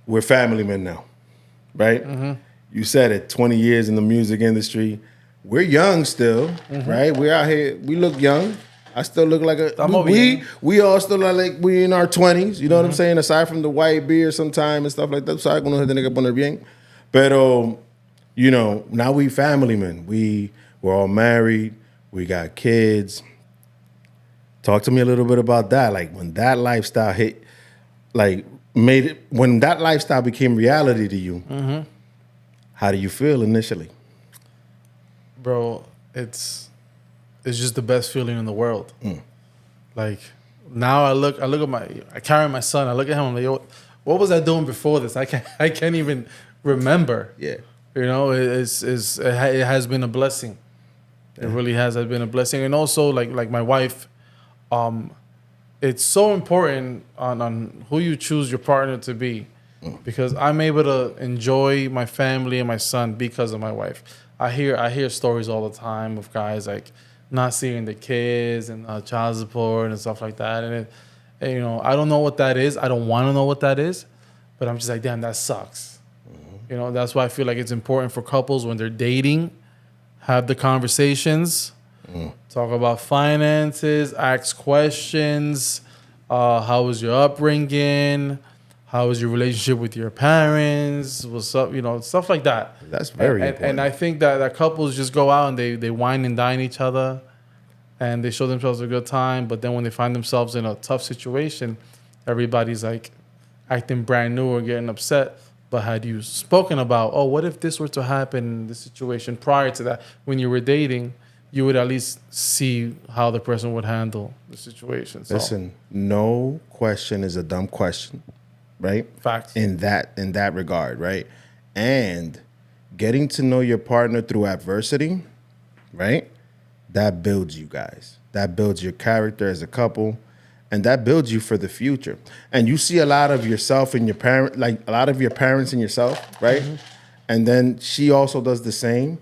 Speaker 1: We're family men now, right?
Speaker 2: Mm-hmm.
Speaker 1: You said it, 20 years in the music industry. We're young still,
Speaker 2: Mm-hmm.
Speaker 1: right? We're out here. We look young. I still look like
Speaker 2: Estamos
Speaker 1: we
Speaker 2: bien.
Speaker 1: we all still look like we in our 20s. You know what I'm
Speaker 2: Mm-hmm.
Speaker 1: saying? Aside from the white beard sometime and stuff like that. Sorry, cuando se tiene que poner bien. Pero, you know, now we family men. We're all married. We got kids. Talk to me a little bit about that. Like when that lifestyle hit, like when that lifestyle became reality to you,
Speaker 2: Mm-hmm.
Speaker 1: how do you feel initially?
Speaker 2: Bro, it's just the best feeling in the world. Like now I carry my son. I look at him. I'm like, yo, what was I doing before this? I can't even remember.
Speaker 1: Yeah.
Speaker 2: You know, it has been a blessing. It really has been a blessing. And also like my wife, it's so important on who you choose your partner to be, because I'm able to enjoy my family and my son because of my wife. I hear stories all the time of guys like not seeing the kids and child support and stuff like that. And you know, I don't know what that is. I don't want to know what that is, but I'm just like, damn, that sucks. You know, that's why I feel like it's important for couples when they're dating, have the conversations, talk about finances, ask questions. How was your upbringing? How was your relationship with your parents? What's up? You know, stuff like that.
Speaker 1: That's very
Speaker 2: And
Speaker 1: important.
Speaker 2: I think that couples just go out and they wine and dine each other and they show themselves a good time. But then when they find themselves in a tough situation, everybody's like acting brand new or getting upset. But had you spoken about, oh, what if this were to happen in this situation prior to that, when you were dating, you would at least see how the person would handle the situation. So,
Speaker 1: Listen, no question is a dumb question, right?
Speaker 2: facts.
Speaker 1: In that regard, right? And getting to know your partner through adversity, right? That builds you guys. That builds your character as a couple, and that builds you for the future. And you see a lot of yourself in your parent, like a lot of your parents in yourself, right? And then she also does the same,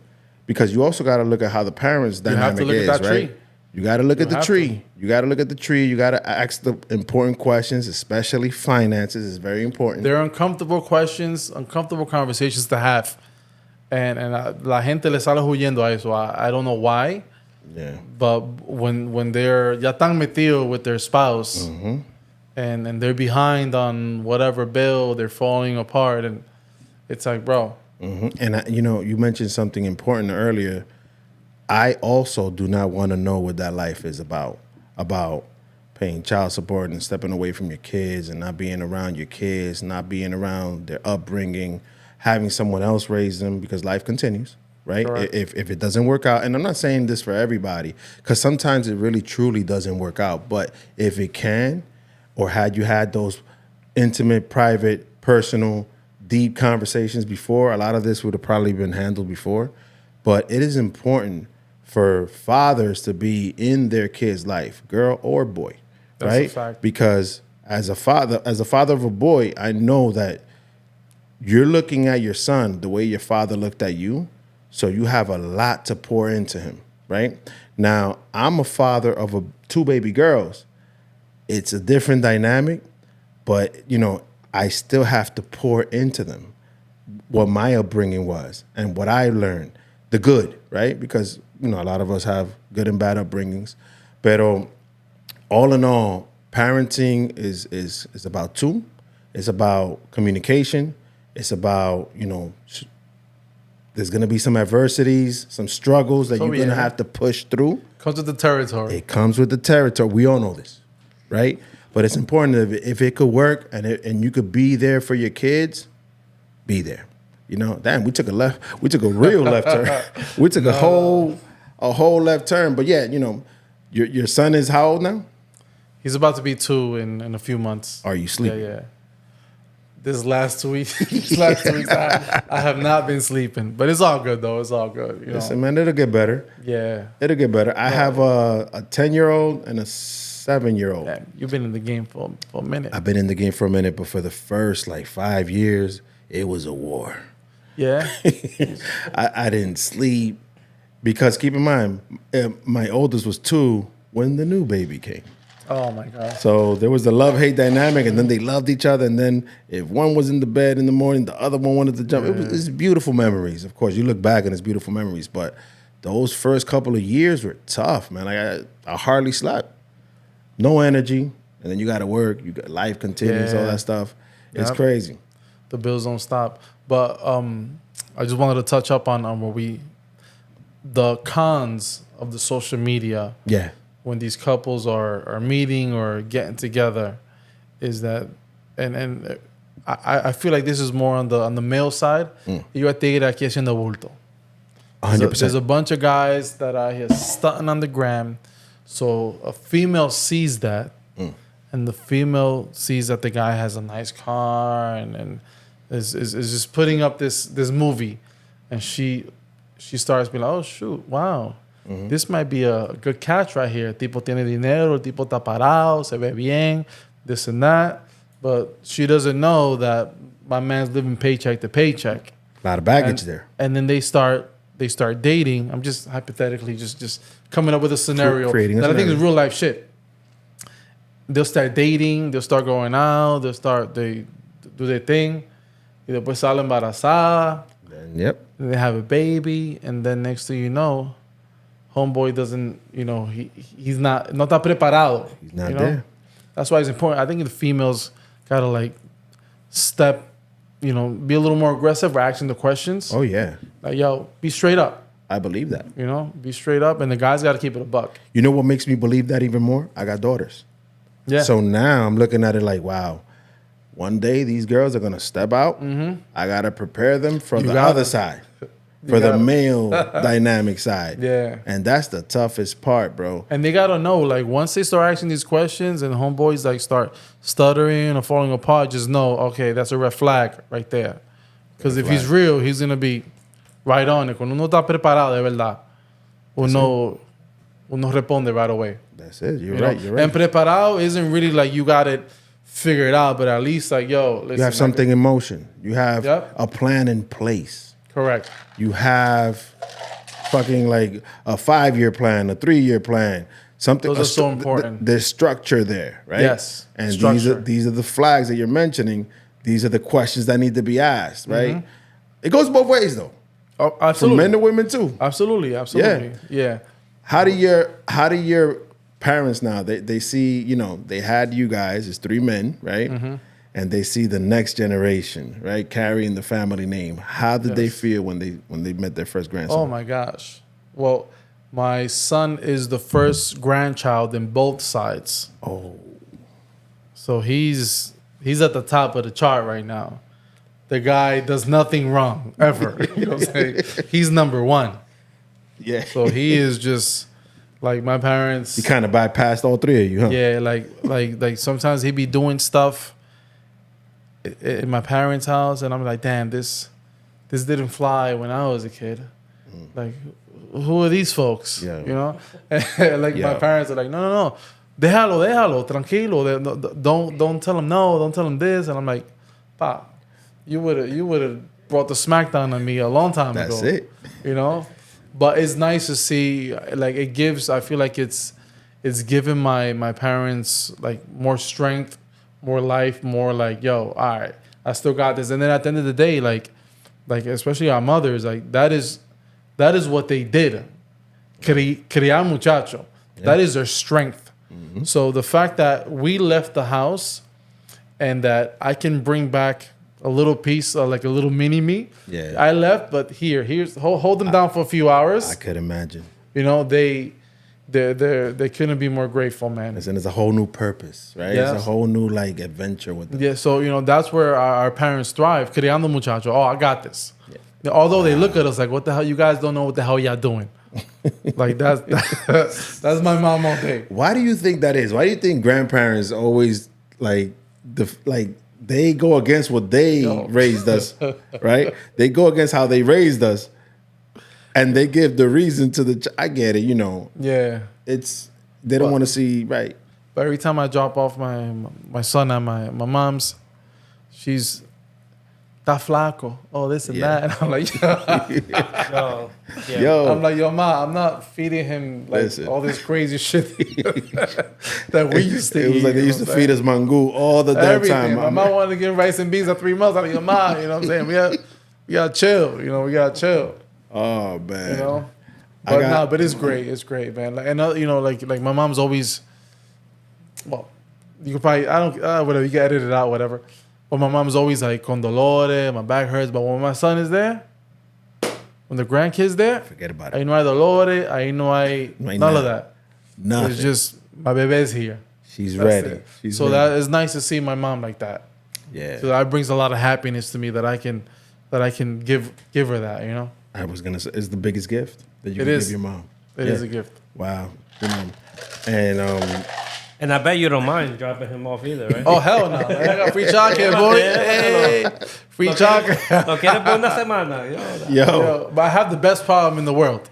Speaker 1: because you also got to look at how the parents'
Speaker 2: You have
Speaker 1: dynamic
Speaker 2: to look
Speaker 1: is,
Speaker 2: at that
Speaker 1: right?
Speaker 2: tree.
Speaker 1: You got to look at the
Speaker 2: have
Speaker 1: tree.
Speaker 2: to.
Speaker 1: You got to look at the tree. You got to ask the important questions, especially finances is very important.
Speaker 2: They're uncomfortable questions, uncomfortable conversations to have. And la gente le sale huyendo a eso. I don't know why,
Speaker 1: Yeah.
Speaker 2: but when they're ya tan metido with their spouse and they're behind on whatever bill, they're falling apart. And it's like, bro,
Speaker 1: And you know, you mentioned something important earlier. I also do not want to know what that life is about paying child support and stepping away from your kids and not being around your kids, not being around their upbringing, having someone else raise them, because life continues, right?
Speaker 2: Correct.
Speaker 1: If it doesn't work out, and I'm not saying this for everybody, because sometimes it really truly doesn't work out, but if it can, or had you had those intimate, private, personal, deep conversations before, a lot of this would have probably been handled before. But it is important for fathers to be in their kid's life, girl or boy,
Speaker 2: That's a
Speaker 1: right?
Speaker 2: fact.
Speaker 1: Because as a father of a boy, I know that you're looking at your son the way your father looked at you, so you have a lot to pour into him, right? Now, I'm a father of two baby girls. It's a different dynamic, but, you know, I still have to pour into them. what my upbringing was and what I learned, the good, right? Because a lot of us have good and bad upbringings, but all in all, parenting is about two. It's about communication. It's about there's gonna be some adversities, some struggles that you're gonna have to push through.
Speaker 2: Comes with the territory.
Speaker 1: It comes with the territory. We all know this, right? But it's important if it could work and you could be there for your kids, be there. Damn, we took a real left turn. We took a whole left turn. But yeah, your son is how old now?
Speaker 2: He's about to be 2 in a few months.
Speaker 1: Are you sleeping?
Speaker 2: Yeah. This last 2 weeks, I have not been sleeping. But it's all good though. It's all good.
Speaker 1: Listen, man, it'll get better.
Speaker 2: Yeah.
Speaker 1: It'll get better. I have a 10-year-old and a 7-year-old.
Speaker 2: Yeah, you've been in the game for a minute.
Speaker 1: I've been in the game for a minute, but for the first 5 years, it was a war.
Speaker 2: Yeah.
Speaker 1: I didn't sleep because keep in mind, my oldest was 2 when the new baby came.
Speaker 2: Oh my God.
Speaker 1: So there was the love-hate dynamic, and then they loved each other. And then if one was in the bed in the morning, the other one wanted to jump. It's beautiful memories. Of course, you look back and it's beautiful memories. But those first couple of years were tough, man. I hardly slept. No energy. And then you got to work. Life continues, all that stuff. It's crazy.
Speaker 2: The bills don't stop. But I just wanted to touch up on the cons of the social media.
Speaker 1: Yeah.
Speaker 2: When these couples are meeting or getting together, is that and I feel like this is more on the male side. Yo te diré aquí haciendo bulto.
Speaker 1: 100%.
Speaker 2: There's a bunch of guys that are here stunting on the gram. So a female sees that, and the female sees that the guy has a nice car and is just putting up this movie, and she starts being like, oh shoot, wow. This might be a good catch right here. Tipo tiene dinero, tipo está parado, se ve bien, this and that. But she doesn't know that my man's living paycheck to paycheck.
Speaker 1: A lot of baggage there.
Speaker 2: And then they start dating. I'm just hypothetically just coming up with a scenario
Speaker 1: Creating a
Speaker 2: that I think is
Speaker 1: scenario.
Speaker 2: real life shit. They'll start dating, they'll start going out, they do their thing. Y después sale embarazada.
Speaker 1: Yep.
Speaker 2: They have a baby, and then next thing you know, homeboy doesn't, he's not está preparado.
Speaker 1: He's not there.
Speaker 2: That's why it's important. I think the females gotta step, be a little more aggressive or asking the questions.
Speaker 1: Oh yeah.
Speaker 2: Like, yo, be straight up.
Speaker 1: I believe that.
Speaker 2: Be straight up, and the guys gotta keep it a buck.
Speaker 1: You know what makes me believe that even more? I got daughters.
Speaker 2: Yeah.
Speaker 1: So now I'm looking at it like, wow, one day these girls are gonna step out. I gotta prepare them for the other side. For the male dynamic side.
Speaker 2: Yeah.
Speaker 1: And that's the toughest part, bro.
Speaker 2: And they gotta know, once they start asking these questions and homeboys start stuttering or falling apart, just know, okay, that's a red flag right there. Because if he's real, he's gonna be right on it. Cuando uno está preparado de verdad, uno responde right away.
Speaker 1: That's it. You're right.
Speaker 2: And preparado isn't really you got it figured out, but at least listen,
Speaker 1: you have something in motion. You have a plan in place.
Speaker 2: Correct.
Speaker 1: You have fucking a 5-year plan, a 3-year plan. Something.
Speaker 2: Those are so important.
Speaker 1: There's structure there, right?
Speaker 2: Yes.
Speaker 1: And
Speaker 2: structure.
Speaker 1: these are the flags that you're mentioning. These are the questions that need to be asked, right? It goes both ways though.
Speaker 2: Oh, absolutely.
Speaker 1: For men and women too.
Speaker 2: Absolutely. Yeah.
Speaker 1: How do your parents now? They see, they had you guys as 3 men, right? And they see the next generation, right, carrying the family name. How did they feel when they met their first grandson?
Speaker 2: Oh my gosh. Well, my son is the first grandchild in both sides.
Speaker 1: Oh.
Speaker 2: So he's at the top of the chart right now. The guy does nothing wrong ever. You know what I'm saying? He's number 1.
Speaker 1: Yeah.
Speaker 2: So he is just my parents.
Speaker 1: He kind of bypassed all 3 of you, huh?
Speaker 2: Yeah, like sometimes he be doing stuff in my parents' house, and I'm like, damn, this didn't fly when I was a kid. Who are these folks?
Speaker 1: Yeah.
Speaker 2: My parents are like, no, déjalo, tranquilo. Don't tell him no, don't tell him this. And I'm like, pa, you would have brought the smackdown on me a long time ago.
Speaker 1: That's it.
Speaker 2: But it's nice to see, it gives, I feel like it's given my parents more strength, more life, more yo, all right, I still got this. And then at the end of the day, like especially our mothers, like that is what they did. Criar muchacho.
Speaker 1: Yeah.
Speaker 2: That is their strength.
Speaker 1: Mm-hmm.
Speaker 2: So the fact that we left the house and that I can bring back a little piece, like a little mini me.
Speaker 1: Yeah.
Speaker 2: I left, but here's hold them down for a few hours.
Speaker 1: I could imagine.
Speaker 2: You know, they couldn't be more grateful, man.
Speaker 1: And it's a whole new purpose, right?
Speaker 2: Yes.
Speaker 1: It's a whole new like adventure with them.
Speaker 2: Yeah, so you know that's where our parents thrive. Criando muchacho. Oh, I got this. Yeah. Although they look at us like, what the hell? You guys don't know what the hell y'all doing. Like that's my mom all day.
Speaker 1: Why do you think that is? Why do you think grandparents always like they go against what they raised us, right? They go against how they raised us, and they give the reason to the. I get it, you know.
Speaker 2: Yeah,
Speaker 1: it's they don't want to see right.
Speaker 2: But every time I drop off my son at my mom's, she's "Tá flaco." Oh, this and that. And I'm like,
Speaker 3: Yo,
Speaker 2: I'm like, yo, ma, I'm not feeding him like all this crazy shit that we used to eat.
Speaker 1: It was like they used to feed us mango all the damn time.
Speaker 2: My mom wanted to give rice and beans at 3 months. I'm like, yo, ma, you know what I'm saying? We gotta chill. You know, we gotta chill.
Speaker 1: Oh man.
Speaker 2: You know, but it's great. It's great, man. Like, and you know, like my mom's always. Well, you could probably whatever, you can edit it out, whatever. But my mom's always like con dolores, my back hurts. But when my son is there, when the grandkids there,
Speaker 1: forget about it.
Speaker 2: Ahí no hay dolores, ahí no hay none of that.
Speaker 1: Nothing.
Speaker 2: It's just my baby's here.
Speaker 1: She's
Speaker 2: That's
Speaker 1: ready.
Speaker 2: it.
Speaker 1: She's
Speaker 2: so
Speaker 1: ready.
Speaker 2: that is nice to see my mom like that.
Speaker 1: Yeah.
Speaker 2: So that brings a lot of happiness to me that I can give her that, you know.
Speaker 1: I was gonna say it's the biggest gift that you
Speaker 2: It
Speaker 1: can
Speaker 2: is.
Speaker 1: give your mom.
Speaker 2: It is a gift.
Speaker 1: Wow. You know, and
Speaker 3: and I bet you don't mind dropping him off either, right?
Speaker 2: Oh hell no! I got free chocolate, boy. Hey, free chocolate.
Speaker 3: Lo quieres por una semana.
Speaker 2: Yo, but I have the best problem in the world,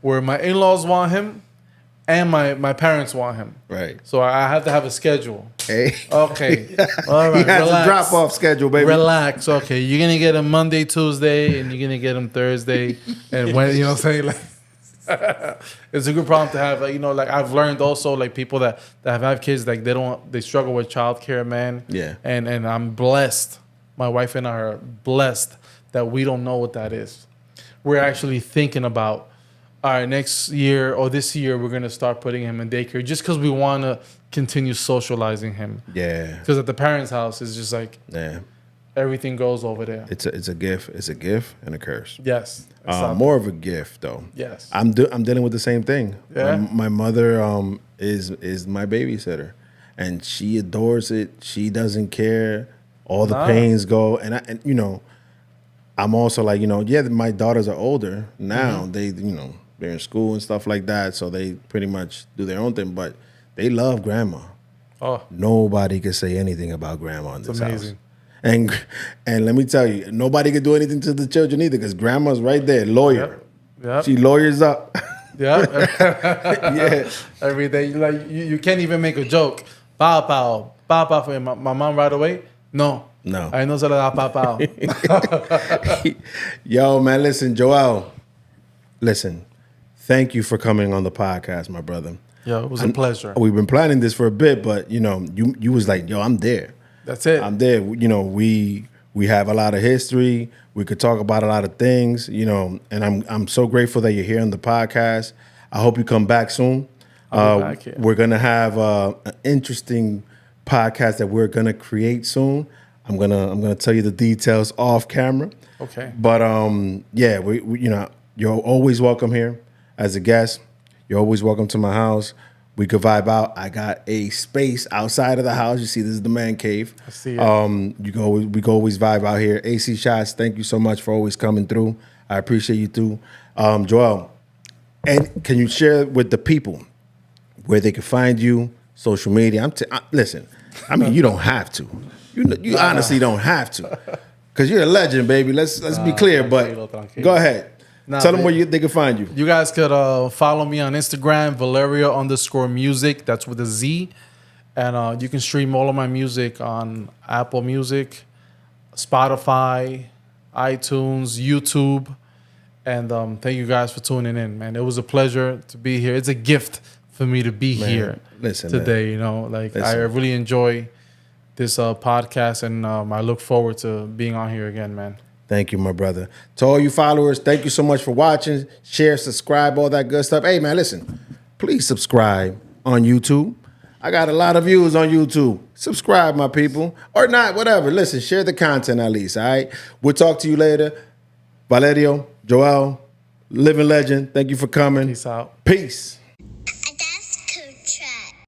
Speaker 2: where my in-laws want him, and my parents want him.
Speaker 1: Right.
Speaker 2: So I have to have a schedule.
Speaker 1: Hey.
Speaker 2: Okay. All right.
Speaker 1: He has
Speaker 2: relax.
Speaker 1: a drop-off schedule, baby.
Speaker 2: Relax. Okay. You're gonna get him Monday, Tuesday, and you're gonna get him Thursday, and when you know what I'm saying, like. It's a good problem to have. Like, you know, like I've learned also, like people that have kids, like they struggle with childcare, man.
Speaker 1: Yeah.
Speaker 2: And I'm blessed. My wife and I are blessed that we don't know what that is. We're actually thinking about, all right, next year or this year we're gonna start putting him in daycare just because we want to continue socializing him.
Speaker 1: Yeah.
Speaker 2: Because at the parents' house, it's just like everything goes over there.
Speaker 1: It's a gift. It's a gift and a curse.
Speaker 2: Yes.
Speaker 1: More of a gift though.
Speaker 2: Yes.
Speaker 1: I'm dealing with the same thing.
Speaker 2: Yeah.
Speaker 1: My mother is my babysitter, and she adores it. She doesn't care. All the pains go, and you know, I'm also like, you know, yeah, my daughters are older now. They, you know, they're in school and stuff like that, so they pretty much do their own thing. But they love grandma. Oh, nobody can say anything about grandma in this house. And let me tell you, nobody can do anything to the children either because grandma's right there, lawyer.
Speaker 2: Yep.
Speaker 1: She lawyers up.
Speaker 2: Yeah.
Speaker 1: Yeah.
Speaker 2: Every day, like you can't even make a joke. Pow pow, pow pow for my mom right away. No. I know se le da pow pow.
Speaker 1: Yo, man, listen, Joel. Listen, thank you for coming on the podcast, my brother.
Speaker 2: Yo, it was a pleasure.
Speaker 1: We've been planning this for a bit, but you know, you was like, yo, I'm there.
Speaker 2: That's it.
Speaker 1: I'm there. You know, we have a lot of history. We could talk about a lot of things, you know, and I'm so grateful that you're here on the podcast. I hope you come back soon.
Speaker 2: I'll be back here.
Speaker 1: We're gonna have an interesting podcast that we're gonna create soon. I'm gonna tell you the details off camera.
Speaker 2: Okay.
Speaker 1: But yeah, we you know, you're always welcome here as a guest. You're always welcome to my house. We could vibe out. I got a space outside of the house. You see, this is the man cave.
Speaker 2: I see it.
Speaker 1: We can always vibe out here. AC Shots, thank you so much for always coming through. I appreciate you too. Joel, and can you share with the people where they can find you, social media? Listen, I mean, you don't have to. You honestly don't have to. Because you're a legend, baby. Let's be clear, but go ahead. Tell them where they can find you.
Speaker 2: You guys could follow me on Instagram, Valerio_music. That's with a Z. And you can stream all of my music on Apple Music, Spotify, iTunes, YouTube. And thank you guys for tuning in, man. It was a pleasure to be here. It's a gift for me to be here today. Man. You know, like I really enjoy this podcast, and I look forward to being on here again, man.
Speaker 1: Thank you, my brother. To all you followers, thank you so much for watching. Share, subscribe, all that good stuff. Hey, man, listen, please subscribe on YouTube. I got a lot of views on YouTube. Subscribe, my people. Or not, whatever. Listen, share the content at least, all right? We'll talk to you later. Valerio, Joel, living legend, thank you for coming.
Speaker 2: Peace out.
Speaker 1: Peace.